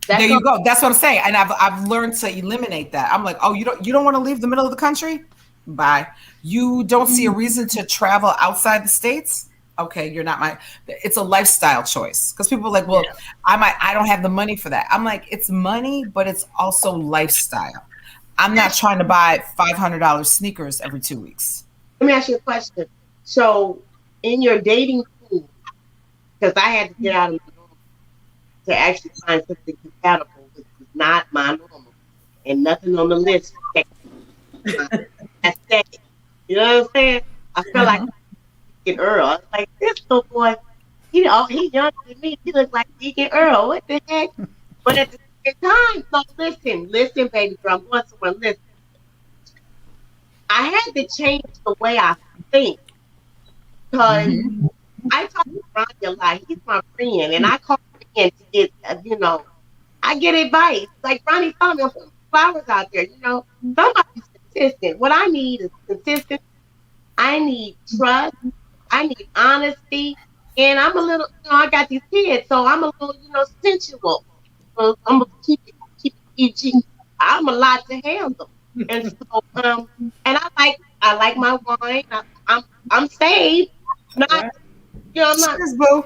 Speaker 3: There you go. That's what I'm saying. And I've learned to eliminate that. I'm like, oh, you don't want to leave the middle of the country? Bye. You don't see a reason to travel outside the States? Okay, you're not it's a lifestyle choice. Because people are like, well, I don't have the money for that. I'm like, it's money, but it's also lifestyle. I'm not trying to buy $500 sneakers every 2 weeks.
Speaker 4: Let me ask you a question. So in your dating pool, because I had to get out of my normal to actually find something compatible, which is not my normal, and nothing on the list. That's that. You know what I'm saying? I feel like Deacon Earl. I was like, this little boy, he's younger than me. He looks like Deacon Earl. What the heck? But at the same time, so listen, baby girl, I'm going somewhere. Listen. I had to change the way I think. Because I talk to Ronnie a lot. He's my friend. And I call him to get, I get advice. Like Ronnie told me, I'm putting flowers out there. Somebody's consistent. What I need is consistency. I need trust. I need honesty. And I'm a little, I got these kids, so I'm a little, sensual. So I'm gonna keep it PG. I'm a lot to handle. And so, and I like my wine. I'm saved. Not, I'm not.
Speaker 3: Boo.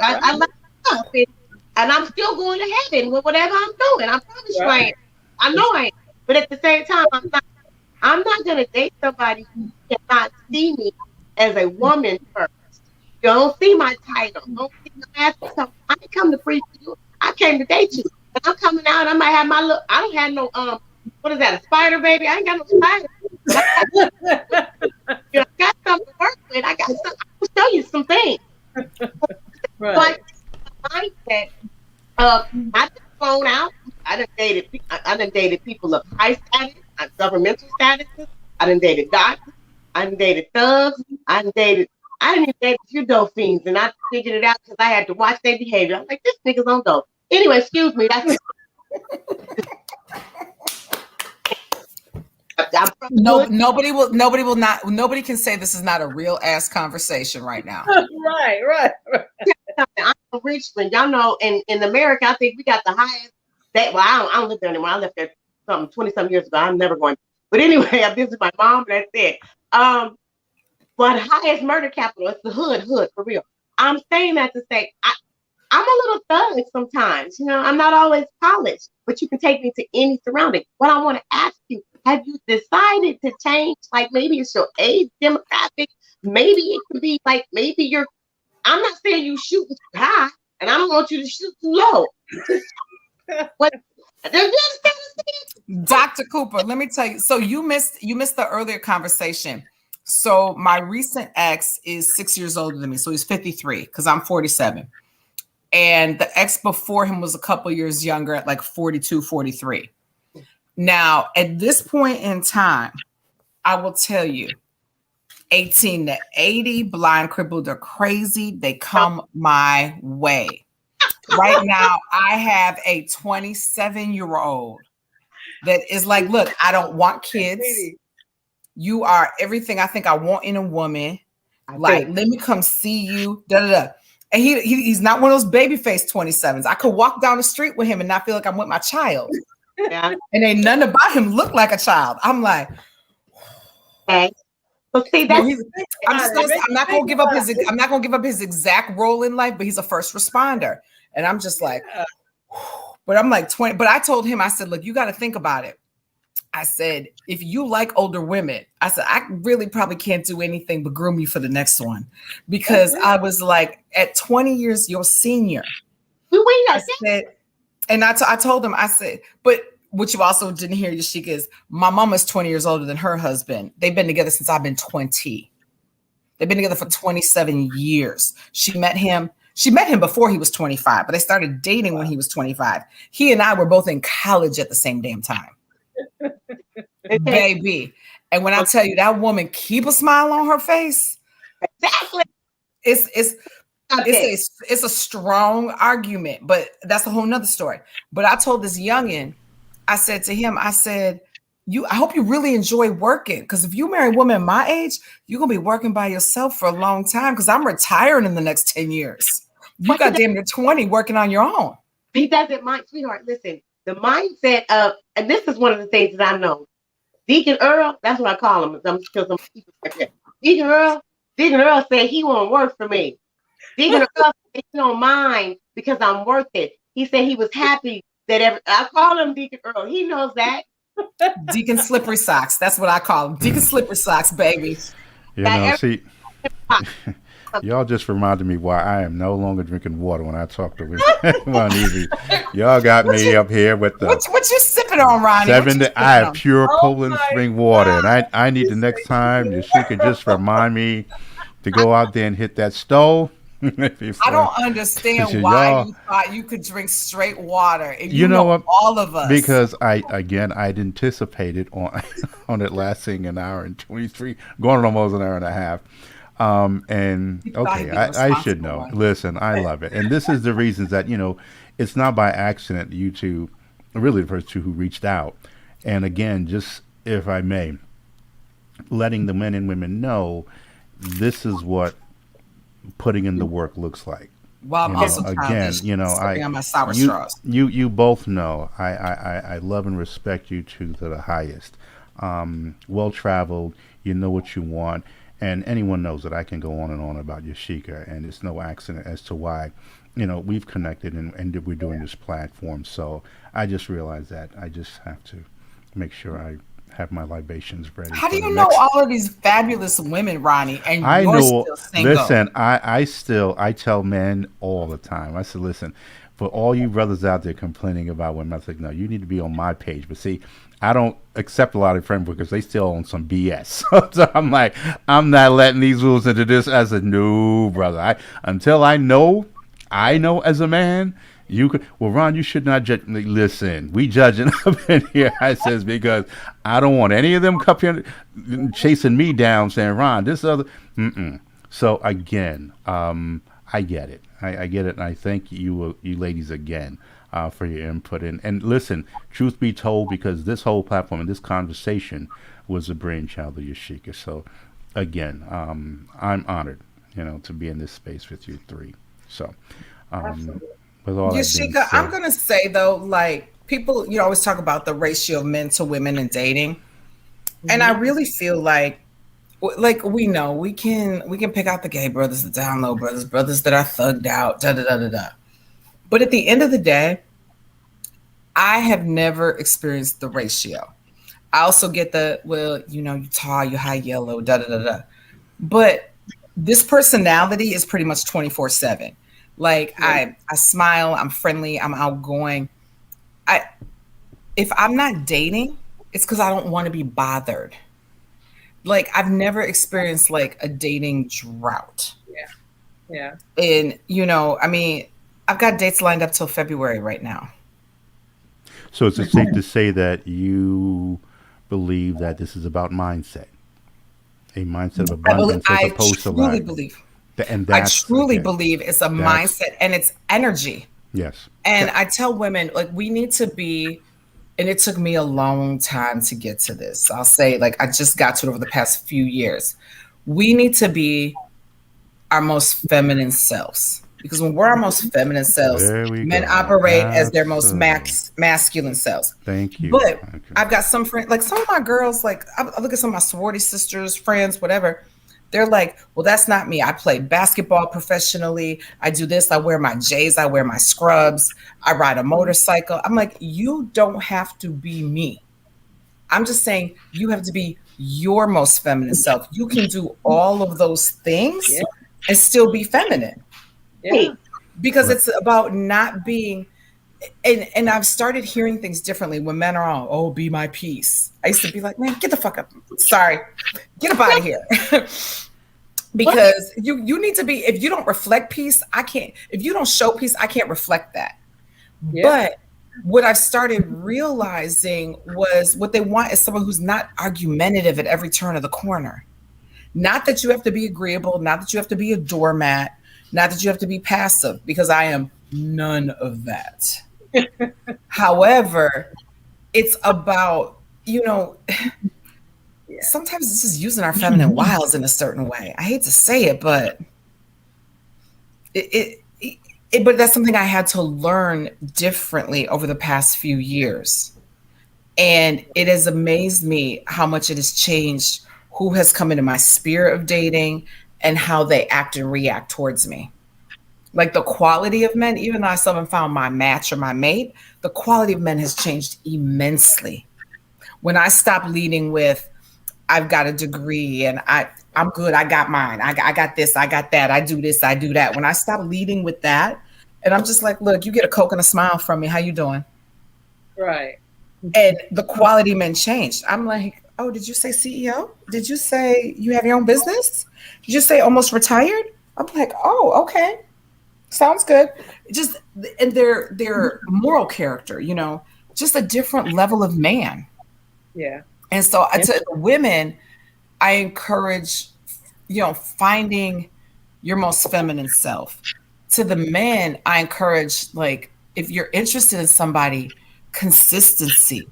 Speaker 4: I like stuff, and I'm still going to heaven with whatever I'm doing. I promise you, I am. I know I am. But at the same time, I'm not gonna date somebody who cannot see me as a woman first. You don't see my title. Don't see my ass. I didn't come to preach to you. I came to date you. And I'm coming out. I might have my look. I don't have no what is that? A spider, baby? I ain't got no spider. I got something to work with. I can show you some things. But mindset of I've been flown out. I done dated people of high status, governmental statuses. I done dated doctors. I done dated thugs. I didn't even date a few dope fiends, and I figured it out because I had to watch their behavior. I'm like, this nigga's on dope. Anyway, excuse me. That's I'm
Speaker 3: No, nobody can say this is not a real ass conversation right now.
Speaker 1: Right.
Speaker 4: I'm from Richmond. Y'all know, in America, I think we got the highest. I don't live there anymore. I left there 20-some years ago. I'm never going. But anyway, I visited my mom. That's it. But highest murder capital. It's the hood for real. I'm saying that to say I'm a little thug sometimes. You know, I'm not always polished, but you can take me to any surrounding. What I want to ask you, have you decided to change? Like maybe it's your age demographic. Maybe it could be like maybe you're. I'm not saying you shooting too high, and I don't want you to shoot too low. What?
Speaker 3: Dr. Cooper, let me tell you. So you missed the earlier conversation. So my recent ex is 6 years older than me. So he's 53 because I'm 47. And the ex before him was a couple years younger at like 42, 43. Now, at this point in time, I will tell you, 18 to 80, blind, crippled, or crazy, they come my way. Right now, I have a 27-year-old that is like, look, I don't want kids. You are everything I think I want in a woman. Like, let me come see you. Da, da, da. And he's not one of those baby face 27s. I could walk down the street with him and not feel like I'm with my child.
Speaker 4: Yeah.
Speaker 3: And ain't nothing about him look like a child. I'm like,
Speaker 4: okay. So see, that's
Speaker 3: I'm not gonna give up his exact role in life, but he's a first responder. And I'm just like, but I'm like 20. But I told him, I said, look, you got to think about it. I said, if you like older women, I said, I really probably can't do anything but groom you for the next one. Because I was like, at 20 years, you're senior. I said, and I told him, I said, but what you also didn't hear, Yasheka, is my mama's 20 years older than her husband. They've been together since I've been 20. They've been together for 27 years. She met him before he was 25, but they started dating when he was 25. He and I were both in college at the same damn time. Baby. And when I tell you that woman keep a smile on her face,
Speaker 4: exactly.
Speaker 3: It's a strong argument, but that's a whole nother story. But I told this youngin', I said to him, I said, I hope you really enjoy working, because if you marry a woman my age, you're gonna be working by yourself for a long time, because I'm retiring in the next 10 years. You got damn near 20 working on your own.
Speaker 4: He doesn't mind, sweetheart. Listen, the mindset of, and this is one of the things that I know. Deacon Earl, that's what I call him. Deacon Earl said he won't work for me. Deacon Earl said he don't mind because I'm worth it. He said he was happy that I call him Deacon Earl. He knows that.
Speaker 3: Deacon Slippery Socks. That's what I call him. Deacon Slippery Socks, baby.
Speaker 2: You know, see, y'all just reminded me why I am no longer drinking water when I talk to Ron Easy. Y'all got me up here with the
Speaker 3: what you sipping on, Ronnie?
Speaker 2: I have pure Poland spring water, and I need the next time if she could just remind me to go out there and hit that stove.
Speaker 3: I don't understand why you thought you could drink straight water. And you know what? All of us.
Speaker 2: Because I'd anticipated on it lasting an hour and 23, going almost an hour and a half. And okay, I should know. Listen, I love it. And this is the reasons that, it's not by accident you two, really the first two who reached out. And again, just if I may, letting the men and women know this is what putting in the work looks like.
Speaker 3: Well, I'm also
Speaker 2: again,
Speaker 3: on my sour straws.
Speaker 2: You both know I love and respect you to the highest. Well traveled, you know what you want, and anyone knows that I can go on and on about Yasheka, and it's no accident as to why we've connected and we're doing this platform. So I just realized that I just have to make sure I have my libations ready.
Speaker 3: How do you know all of these fabulous women, Ronnie, and you're still single?
Speaker 2: Listen, I tell men all the time. I said, listen, for all you brothers out there complaining about women, I said, no, you need to be on my page. But see, I don't accept a lot of friends because they still own some BS. So I'm like, I'm not letting these rules into this as a new brother. Until I know as a man. Ron, you should not judge. Listen, we judging up in here. I says because I don't want any of them up here chasing me down, saying, Ron, this other. So again, I I get it. I get it, and I thank you ladies again for your input. And listen, truth be told, because this whole platform and this conversation was a brainchild of Yasheka. So, again, I'm honored, to be in this space with you three. So, um,
Speaker 1: Absolutely.
Speaker 2: with all that being
Speaker 3: Yashika, I'm
Speaker 2: said,
Speaker 3: gonna say though, like people, always talk about the ratio of men to women in dating, and I
Speaker 1: Hmm.
Speaker 3: really feel like we know we can pick out the gay brothers, the down low brothers, brothers that are thugged out, da da da da da. But at the end of the day, I have never experienced the ratio. I also get the well, you tall, you high yellow, da da da da. But this personality is pretty much 24/7. Like
Speaker 1: Yeah.
Speaker 3: I smile, I'm friendly, I'm outgoing. I If I'm not dating, it's because I don't want to be bothered. Like I've never experienced like a dating drought.
Speaker 1: Yeah. Yeah.
Speaker 3: And I mean, I've got dates lined up till February right now.
Speaker 2: so is it safe to say that you believe that this is about mindset, a mindset of abundance as
Speaker 3: I
Speaker 2: opposed to
Speaker 3: truly
Speaker 2: lack?
Speaker 3: believe.
Speaker 2: And
Speaker 3: I
Speaker 2: that's
Speaker 3: truly
Speaker 2: again,
Speaker 3: believe it's a
Speaker 2: that's
Speaker 3: mindset and it's energy.
Speaker 2: yes.
Speaker 3: And
Speaker 2: Th-
Speaker 3: I tell women like we need to be, and it took me a long time to get to this. I'll say like I just got to it over the past few years. We need to be our most feminine selves. Because when we're our most feminine selves,
Speaker 2: There we
Speaker 3: men
Speaker 2: go.
Speaker 3: operate as their most
Speaker 2: Absolutely.
Speaker 3: masculine selves.
Speaker 2: Thank you.
Speaker 3: But
Speaker 2: Okay.
Speaker 3: I've got some friends, like some of my girls, like I look at some of my sorority sisters, friends, whatever. They're like, well, that's not me. I play basketball professionally. I do this. I wear my J's. I wear my scrubs. I ride a motorcycle. I'm like, you don't have to be me. I'm just saying you have to be your most feminine self. You can do all of those
Speaker 1: Yeah.
Speaker 3: things and still be feminine
Speaker 1: Yeah.
Speaker 3: because
Speaker 2: Right.
Speaker 3: it's about not being. And I've started hearing things differently when men are all, oh, be my peace. I used to be like, man, get the fuck up. Sorry, get up out of here.
Speaker 4: What?
Speaker 3: Because you need to be, if you don't reflect peace, I can't, if you don't show peace, I can't reflect that.
Speaker 1: Yeah.
Speaker 3: But what I've started realizing was what they want is someone who's not argumentative at every turn of the corner. Not that you have to be agreeable, not that you have to be a doormat, not that you have to be passive, because I am none of that. However, it's about,
Speaker 1: Yeah.
Speaker 3: sometimes it's just using our feminine wiles in a certain way. I hate to say it, but but that's something I had to learn differently over the past few years. And it has amazed me how much it has changed who has come into my sphere of dating and how they act and react towards me. Like the quality of men, even though I still haven't found my match or my mate, the quality of men has changed immensely. When I stopped leading with, I've got a degree and I'm good, I got mine, I got this, I got that, I do this, I do that. When I stopped leading with that, and I'm just like, look, you get a Coke and a smile from me, how you doing?
Speaker 1: Right.
Speaker 3: And the quality men changed. I'm like, oh, did you say CEO? Did you say you have your own business? Did you say almost retired? I'm like, oh, okay. Sounds good. Just and their moral character, just a different level of man.
Speaker 1: Yeah.
Speaker 3: And so
Speaker 1: Yeah.
Speaker 3: to the women, I encourage, finding your most feminine self. To the men, I encourage like if you're interested in somebody, consistency.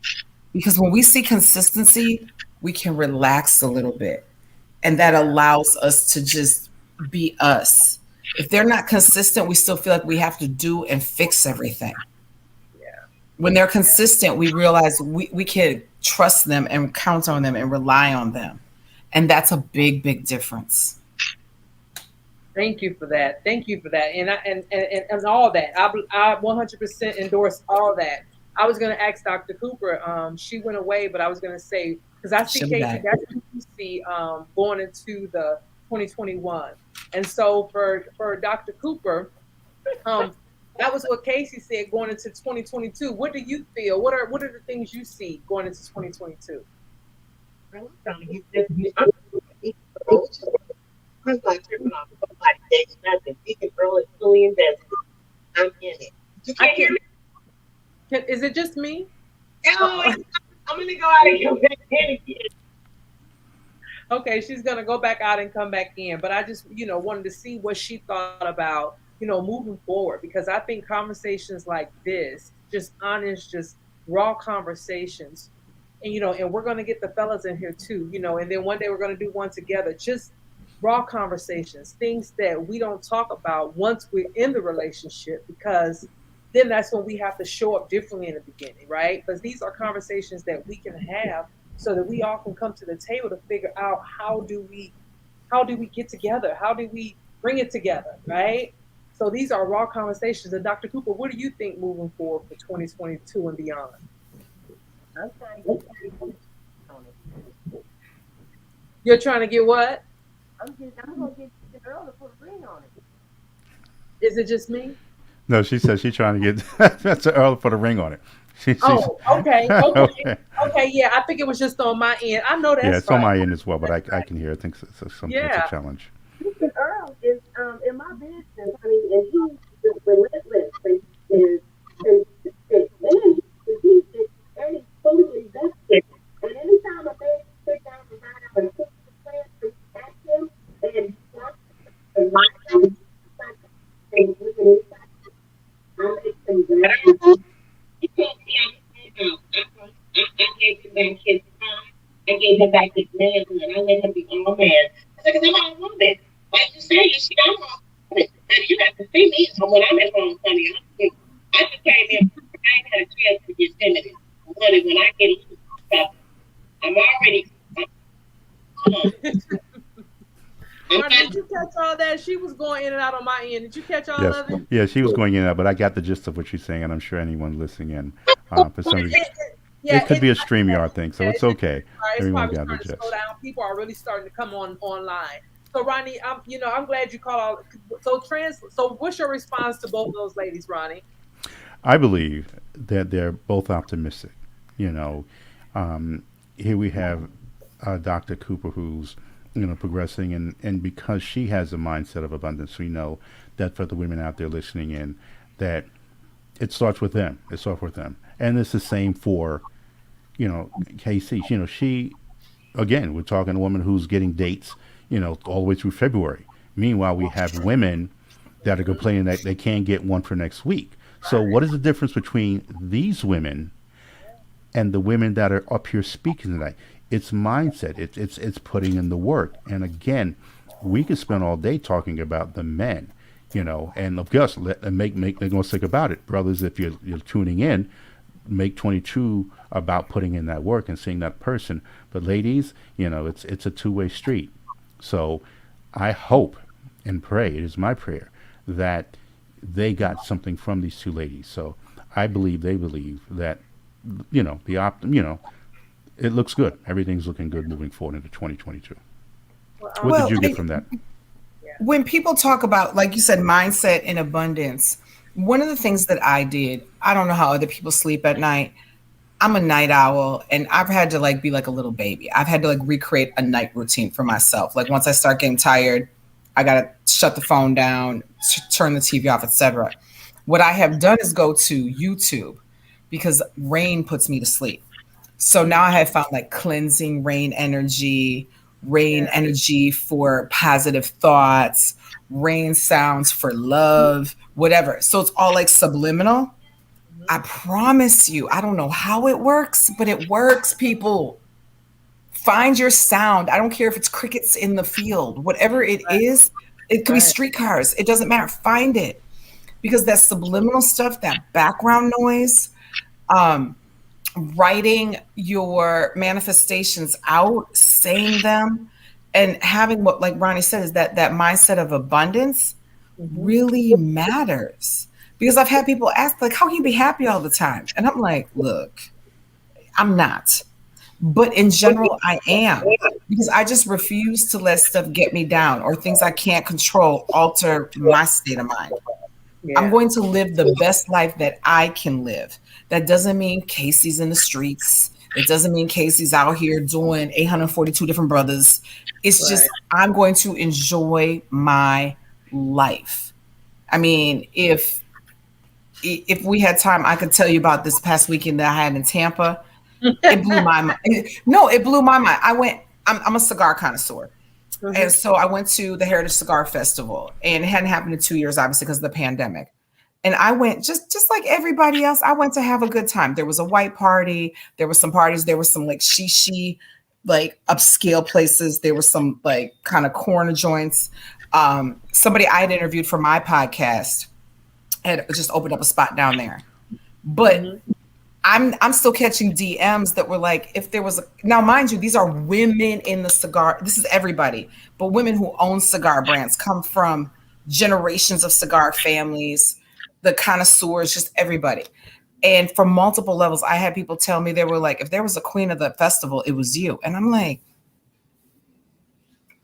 Speaker 3: Because when we see consistency, we can relax a little bit. And that allows us to just be us. If they're not consistent, we still feel like we have to do and fix everything.
Speaker 1: Yeah.
Speaker 3: When they're consistent, we realize we can trust them and count on them and rely on them. And that's a big, big difference.
Speaker 1: Thank you for that. Thank you for that. And all that. I 100% endorse all that. I was going to ask Dr. Cooper. She went away, but I was going to say because I see
Speaker 3: She'll be
Speaker 1: Casey.
Speaker 3: back.
Speaker 1: That's what you see going into the 2021. And so for Dr. Cooper, um, that was what Casey said going into 2022. What do you feel? What are the things you see going into 2022?
Speaker 4: I'm not tripping off somebody takes nothing. He can throw it fully invested. I'm in it. You
Speaker 1: I
Speaker 4: can't hear
Speaker 1: can't.
Speaker 4: me?
Speaker 1: Is it just me?
Speaker 4: Oh, I'm gonna go out and come back in again.
Speaker 1: Okay, she's gonna go back out and come back in. But I just, wanted to see what she thought about, moving forward, because I think conversations like this, just honest, just raw conversations, and we're gonna get the fellas in here too, and then one day we're gonna do one together. Just raw conversations, things that we don't talk about once we're in the relationship, because then that's when we have to show up differently in the beginning, right? Because these are conversations that we can have so that we all can come to the table to figure out how do we get together? How do we bring it together, right? So these are raw conversations. And Dr. Cooper, what do you think moving forward for 2022 and beyond?
Speaker 4: I'm trying to get on it.
Speaker 1: You're trying to get what?
Speaker 4: I'm gonna get the girl to put a ring on it.
Speaker 1: Is it just me?
Speaker 2: No, she says she's trying to get that's the Earl for the ring on it. She's
Speaker 1: Oh, okay, okay,
Speaker 2: okay.
Speaker 1: okay. Yeah, I think it was just on my end. I know
Speaker 2: Yeah,
Speaker 1: that's
Speaker 2: it's on
Speaker 1: right.
Speaker 2: my end as well, but
Speaker 1: That's
Speaker 2: I
Speaker 1: right.
Speaker 2: can hear. I think it's a
Speaker 1: Yeah.
Speaker 2: challenge.
Speaker 4: Mr. Earl is in my business, honey, and he is relentless. And he is very fully invested. And anytime a man sit down and write out and put the plan to ask him, and he wants to lie, and I make him glad. He can't see how he came out. I gave him back his time. I gave him back his manhood. I let him be all man. I said, because I'm a woman. Like you say, you see, I'm a woman. And you have to see me. So when I'm at home, honey, I just came in. I ain't had a chance to get feminine. Honey, when I get loose stuff, I'm already. I'm
Speaker 1: Ronnie,
Speaker 4: not.
Speaker 1: did you catch all that? She was going in and out on my end. Did you catch all
Speaker 2: Yes,
Speaker 1: of it?
Speaker 2: yeah, she was going in and out, but I got the gist of what she's saying, and I'm sure anyone listening in, for some reason,
Speaker 1: Yeah,
Speaker 2: it could be a StreamYard thing, so it's okay.
Speaker 1: it's
Speaker 2: Everyone
Speaker 1: probably
Speaker 2: got the
Speaker 1: starting to slow
Speaker 2: gist.
Speaker 1: down. People are really starting to come on online. So Ronnie, I'm glad you called all. So what's your response to both of those ladies, Ronnie?
Speaker 2: I believe that they're both optimistic. You know, here we have Dr. Cooper, who's progressing, and because she has a mindset of abundance, we know that for the women out there listening in, that it starts with them. It starts with them, and it's the same for KC. She again, we're talking a woman who's getting dates, all the way through February. Meanwhile, we have women that are complaining that they can't get one for next week. So, what is the difference between these women and the women that are up here speaking tonight? It's mindset. It's putting in the work. And again, we could spend all day talking about the men, and of course, make no mistake about it, brothers. If you're tuning in, make 22 about putting in that work and seeing that person. But ladies, it's a two-way street. So I hope and pray, it is my prayer, that they got something from these two ladies. So I believe they believe that, it looks good. Everything's looking good moving forward into 2022.
Speaker 1: Well,
Speaker 2: What did
Speaker 3: Well,
Speaker 2: you get from that?
Speaker 1: yeah.
Speaker 3: when people talk about, like you said, mindset and abundance, one of the things that I did, I don't know how other people sleep at night. I'm a night owl, and I've had to be like a little baby. I've had to recreate a night routine for myself. Like once I start getting tired, I gotta shut the phone down, turn the TV off, etc. What I have done is go to YouTube because rain puts me to sleep. So now I have found cleansing rain
Speaker 1: Yeah.
Speaker 3: energy for positive thoughts, rain sounds for love, whatever. So it's all subliminal.
Speaker 1: Mhm.
Speaker 3: I promise you, I don't know how it works, but it works, people. Find your sound. I don't care if it's crickets in the field, whatever it
Speaker 1: Right.
Speaker 3: is. It could be
Speaker 1: Right.
Speaker 3: streetcars. It doesn't matter. Find it because that subliminal stuff, that background noise, um, writing your manifestations out, saying them, and having what, like Ronnie said, is that mindset of abundance
Speaker 1: Mhm.
Speaker 3: really matters. Because I've had people ask, how can you be happy all the time? And I'm like, look, I'm not. But in general, I am. Because I just refuse to let stuff get me down or things I can't control alter my state of mind. I'm
Speaker 1: Yeah.
Speaker 3: going to live the best life that I can live. That doesn't mean Casey's in the streets. It doesn't mean Casey's out here doing 842 different brothers. It's
Speaker 1: Right.
Speaker 3: just I'm going to enjoy my life. I mean, if we had time, I could tell you about this past weekend that I had in Tampa. It blew my mind. No, it blew my mind. I'm a cigar connoisseur.
Speaker 1: Mm-hmm.
Speaker 3: And so I went to the Heritage Cigar Festival, and it hadn't happened in 2 years, obviously, because of the pandemic. And I went just like everybody else. I went to have a good time. There was a white party. There were some parties. There was some like shishi, like upscale places. There were some like kind of corner joints. Somebody I had interviewed for my podcast had just opened up a spot down there. But I'm still catching DMs that were like, if there was now, mind you, these are women in the cigar. This is everybody, but women who own cigar brands, come from generations of cigar families, the connoisseurs, just everybody. And from multiple levels, I had people tell me, they were like, if there was a queen of the festival, it was you. And I'm like,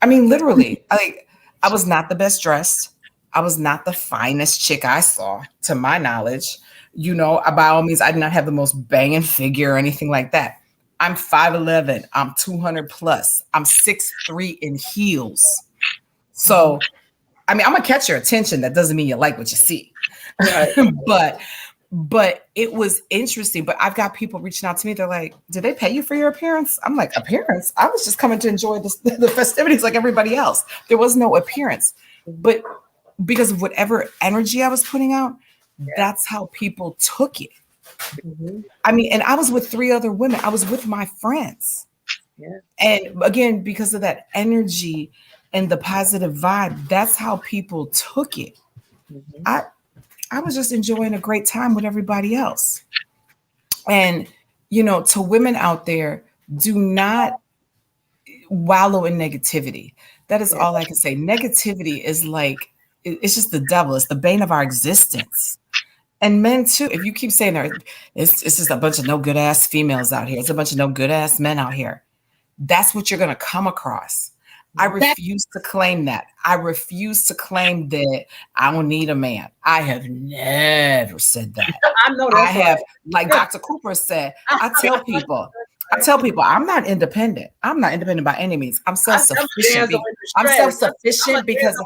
Speaker 3: I mean, literally, I was not the best dressed. I was not the finest chick I saw, to my knowledge. You know, by all means, I did not have the most banging figure or anything like that. I'm 5'11". I'm 200 plus. I'm 6'3" in heels. So, I mean, I'm gonna catch your attention. That doesn't mean you like what you see. Right. but it was interesting. But I've got people reaching out to me. They're like, "Did they pay you for your appearance?" I'm like, "Appearance? I was just coming to enjoy the festivities like everybody else. There was no appearance." But because of whatever energy I was putting out, that's how people took it. I mean, and I was with 3 other women. I was with my friends.
Speaker 1: Yeah.
Speaker 3: And again, because of that energy and the positive vibe, that's how people took it. I was just enjoying a great time with everybody else. And, you know, to women out there, do not wallow in negativity. That is all I can say. Negativity is like, it's just the devil. It's the bane of our existence. And men too. If you keep saying it's just a bunch of no good ass females out here, it's a bunch of no good ass men out here, that's what you're going to come across. I refuse to claim that. I refuse to claim that I don't need a man. I have never said that.
Speaker 1: I know that.
Speaker 3: I have, like Dr. Cooper said, I tell people, I'm not independent. I'm not independent by any means. I'm self-sufficient. I'm self-sufficient because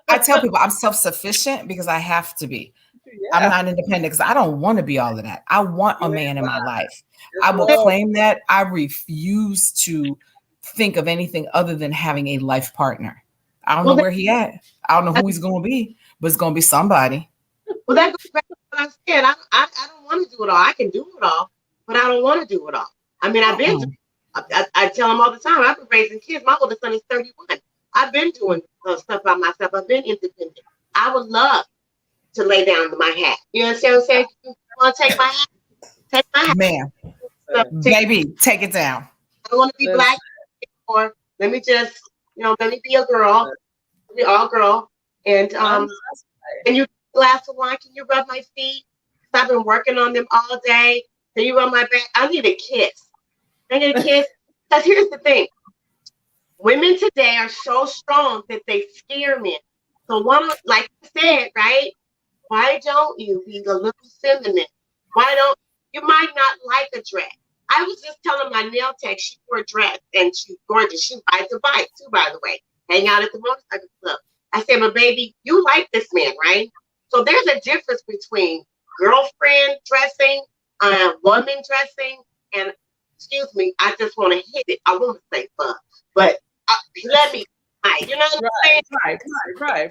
Speaker 3: I tell people I'm self-sufficient because I have to be. Yeah. I'm not independent because I don't want to be all of that. I want a man in my life. I will claim that. I refuse to think of anything other than having a life partner. I don't know where he at. I don't know who he's going to be, but it's going to be somebody.
Speaker 4: Well, that goes back to what I said. I don't want to do it all. I can do it all, but I don't want to do it all. I mean, I've been. I tell them all the time. I've been raising kids. My oldest son is 31. I've been doing stuff by myself. I've been independent. I would love to lay down my hat. You understand what I'm saying? You want to take my hat? Take my hat.
Speaker 3: Man, baby, take it down.
Speaker 4: I don't want to be black anymore. Let me just, let me be a girl. Be all girl. And you glass of wine, can you rub my feet? I've been working on them all day. Can you rub my back? I need a kiss. I need a kiss. Because here's the thing. Women today are so strong that they scare men. So like I said, right? Why don't you be a little feminine? You might not like a dress. I was just telling my nail tech she wore a dress and she's gorgeous. She rides a bike too, by the way. Hang out at the motorcycle club. I said, but baby, you like this man, right? So there's a difference between girlfriend dressing, woman dressing, and excuse me, I just want to hit it. I want to say fuck, but let me, you know what I'm saying?
Speaker 1: Right.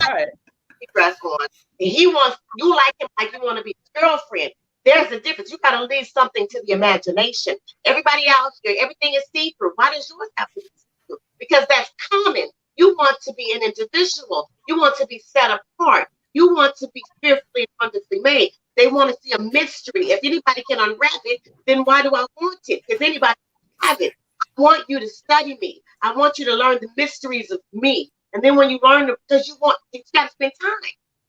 Speaker 4: Dress on, and you like him like you want to be his girlfriend. There's a difference. You got to leave something to the imagination. Everybody else here, everything is see-through. Why does yours have to be see-through? Because that's common. You want to be an individual. You want to be set apart. You want to be fearfully and wonderfully made. They want to see a mystery. If anybody can unwrap it, then why do I want it? Because anybody can have it. I want you to study me. I want you to learn the mysteries of me. And then when you learn them, because you got to spend time.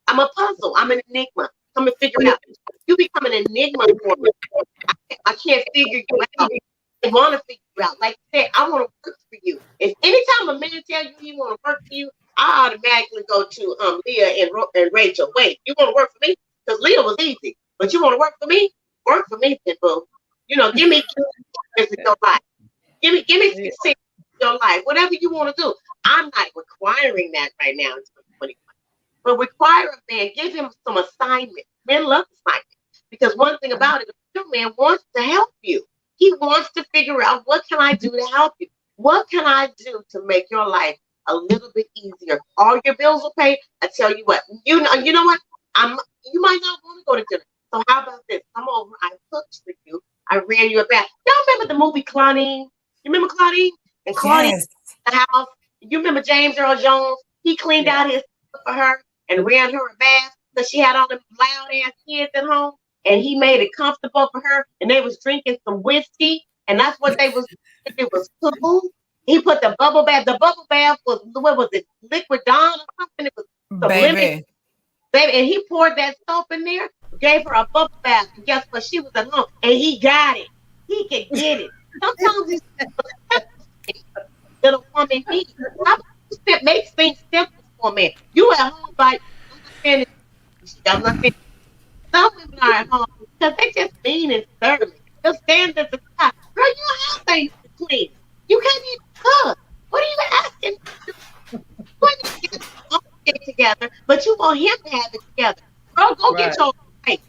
Speaker 4: I'm a puzzle. I'm an enigma. Come and figure it out. You become an enigma for me. I can't figure you out. I want to figure you out. Like I said, I want to work for you. If anytime a man tells you he want to work for you, I automatically go to Leah and Rachel. Wait, you want to work for me? Because Leah was easy. But you want to work for me? Work for me, Pitbull. Give me in your life. Give me 6 in your life. Whatever you want to do. I'm not requiring that right now in 2021. But require a man, give him some assignment. Men love assignment. Because one thing about it, your man wants to help you. He wants to figure out what can I do to help you. What can I do to make your life a little bit easier? All your bills are paid. I tell you what, you know what? You might not want to go to dinner. So how about this? Come over. I cooked for you. I ran you a bath. Y'all remember the movie Claudine? You remember Claudine? And Claudine
Speaker 3: Yes.
Speaker 4: in the house. You remember James Earl Jones? He cleaned out his stuff for her and ran her a bath because she had all them loud ass kids at home. And he made it comfortable for her. And they was drinking some whiskey. And that's what they was. It was cool. He put the bubble bath. The bubble bath was, what was it? Liquid Dawn or something. It was some lemon. Baby, and he poured that soap in there, gave her a bubble bath. And guess what? She was at home, and he got it. He could get it. Sometimes he's little woman needs. It makes things simple for me. You at home, like I'm not finished. Some women are at home because they just mean and surly. They'll stand at the top. Girl, you don't have things to clean. You can't even cook. What are you asking? Get together, but you want him to have it together. Girl, go get your right.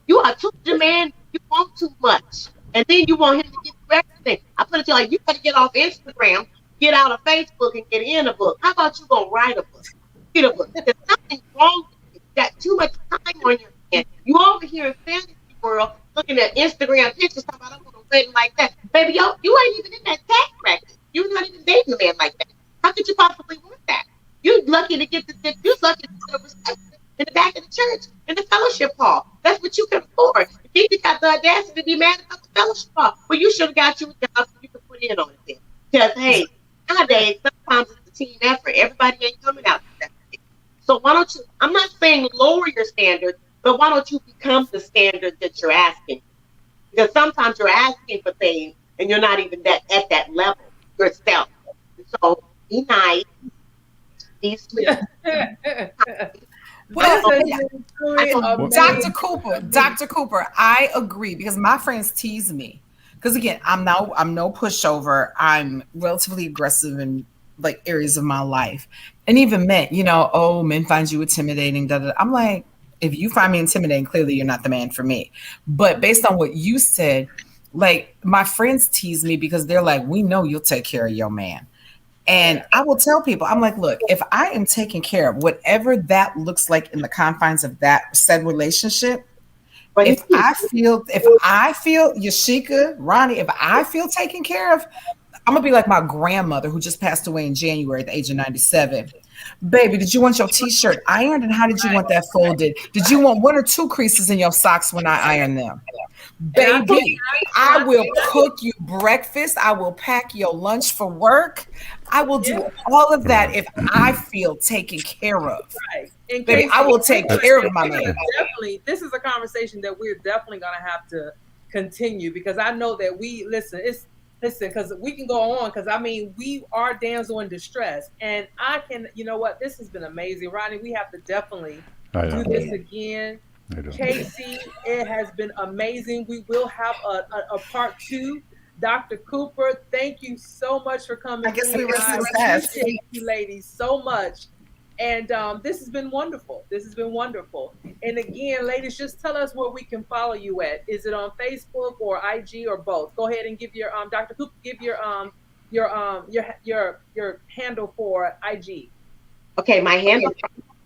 Speaker 4: You are too demanding. You want too much, and then you want him to give you everything. I put it to you like you got to get off Instagram, get out of Facebook, and get in a book. How about you go write a book? Get a book. There's nothing wrong with it. You got too much time on your hands. You over here in fantasy world looking at Instagram pictures talking about I want a wedding like that. Baby, yo, you ain't even in that tax bracket. You're not even dating a man like that. How could you possibly want that? You're lucky to get you're lucky to get a reception in the back of the church, in the fellowship hall. That's what you can afford. Then you got the audacity to be mad about the fellowship hall. Well, you should have got you a job so you could put in on it then. Because, hey, nowadays, sometimes it's a team effort. Everybody ain't coming out to that. So why don't you, I'm not saying lower your standards, but why don't you become the standard that you're asking? Because sometimes you're asking for things and you're not even at that level yourself. So be nice.
Speaker 3: Well, Dr. Cooper, I agree because my friends tease me. Because again, I'm no pushover. I'm relatively aggressive in like areas of my life, and even men. Men find you intimidating. I'm like, if you find me intimidating, clearly you're not the man for me. But based on what you said, like my friends tease me because they're like, we know you'll take care of your man. And I will tell people, I'm like, look, if I am taking care of whatever that looks like in the confines of that said relationship, if I feel Yasheka, Ronnie, if I feel taken care of, I'm gonna be like my grandmother who just passed away in January at the age of 97. Baby, did you want your t-shirt ironed and how did you want that folded? Did you want 1 or 2 creases in your socks when I iron them? Baby, I will cook you breakfast. I will pack your lunch for work. I will do all of that if I feel taken care of.
Speaker 1: Right.
Speaker 3: Baby, I will take care of my man.
Speaker 1: Definitely, this is a conversation that we're definitely going to have to continue because I know that because we can go on because we are damsel in distress and I can, you know what, this has been amazing. Ronnie, we have to definitely do this again. Casey, it has been amazing. We will have a part 2. Dr. Cooper, thank you so much for coming.
Speaker 3: I guess we were
Speaker 1: I appreciate you ladies so much. And this has been wonderful. And again, ladies, just tell us where we can follow you at. Is it on Facebook or IG or both? Go ahead and give your Dr. Cooper, give your handle for IG.
Speaker 4: Okay, my handle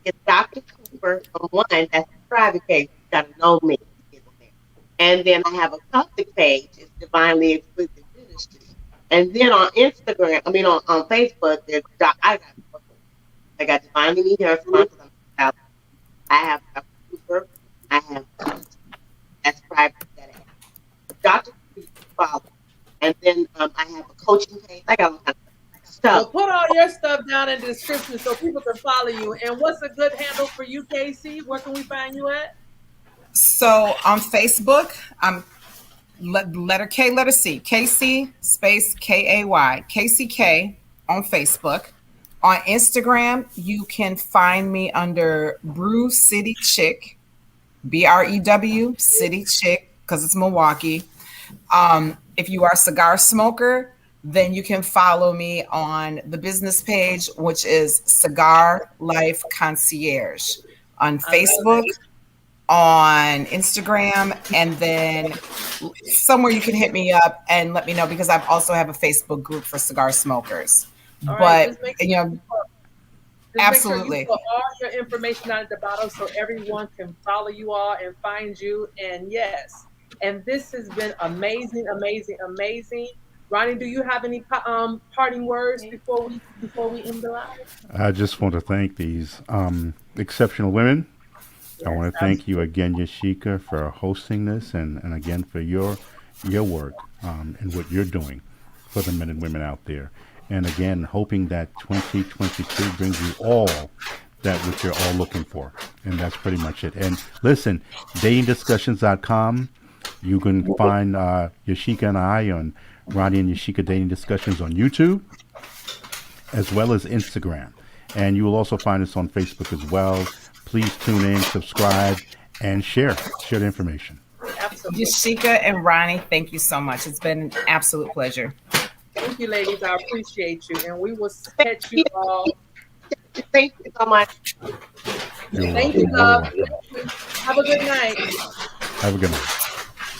Speaker 4: is Dr. Cooper on one. That's a private page. You gotta know me. And then I have a public page. It's Divinely Exquisite Ministry. And then on Instagram, on Facebook, I got Divinely Me Hair Salon. I have Dr. Cooper. I have that's private. Dr. Cooper follow. And then I have a coaching page. I got all kinds of stuff.
Speaker 1: So put all your stuff down in the description so people can follow you. And what's a good handle for you, Casey? Where can we find you at?
Speaker 3: So on Facebook, I'm letter K, letter C, Casey space KAY, KCK on Facebook. On Instagram, you can find me under Brew City Chick, BREW City Chick, because it's Milwaukee. If you are a cigar smoker, then you can follow me on the business page, which is Cigar Life Concierge on Facebook, on Instagram, and then somewhere you can hit me up and let me know, because I also have a Facebook group for cigar smokers.
Speaker 1: All right,
Speaker 3: But you know,
Speaker 1: just make sure
Speaker 3: absolutely.
Speaker 1: you put all your information down at the bottom so everyone can follow you all and find you. And yes, and this has been amazing, amazing, amazing. Ronnie, do you have any parting words before we end the live?
Speaker 2: I just want to thank these exceptional women. I
Speaker 1: Yes,
Speaker 2: want to thank you
Speaker 1: absolutely.
Speaker 2: again, Yasheka, for hosting this, and again for your work and what you're doing for the men and women out there. And again, hoping that 2022 brings you all that which you're all looking for. And that's pretty much it. And listen, datingdiscussions.com. You can find Yasheka and I on Ronnie and Yasheka Dating Discussions on YouTube, as well as Instagram. And you will also find us on Facebook as well. Please tune in, subscribe, and share the information.
Speaker 1: Absolutely.
Speaker 3: Yasheka and Ronnie, thank you so much. It's been an absolute pleasure.
Speaker 1: Thank you, ladies. I appreciate you. And we will
Speaker 4: Thank
Speaker 1: catch you
Speaker 4: you.
Speaker 1: all.
Speaker 4: Thank you so much.
Speaker 2: You're
Speaker 1: Thank you,
Speaker 2: welcome. You're
Speaker 1: love.
Speaker 2: welcome.
Speaker 1: Have a good night.
Speaker 2: Have a good night.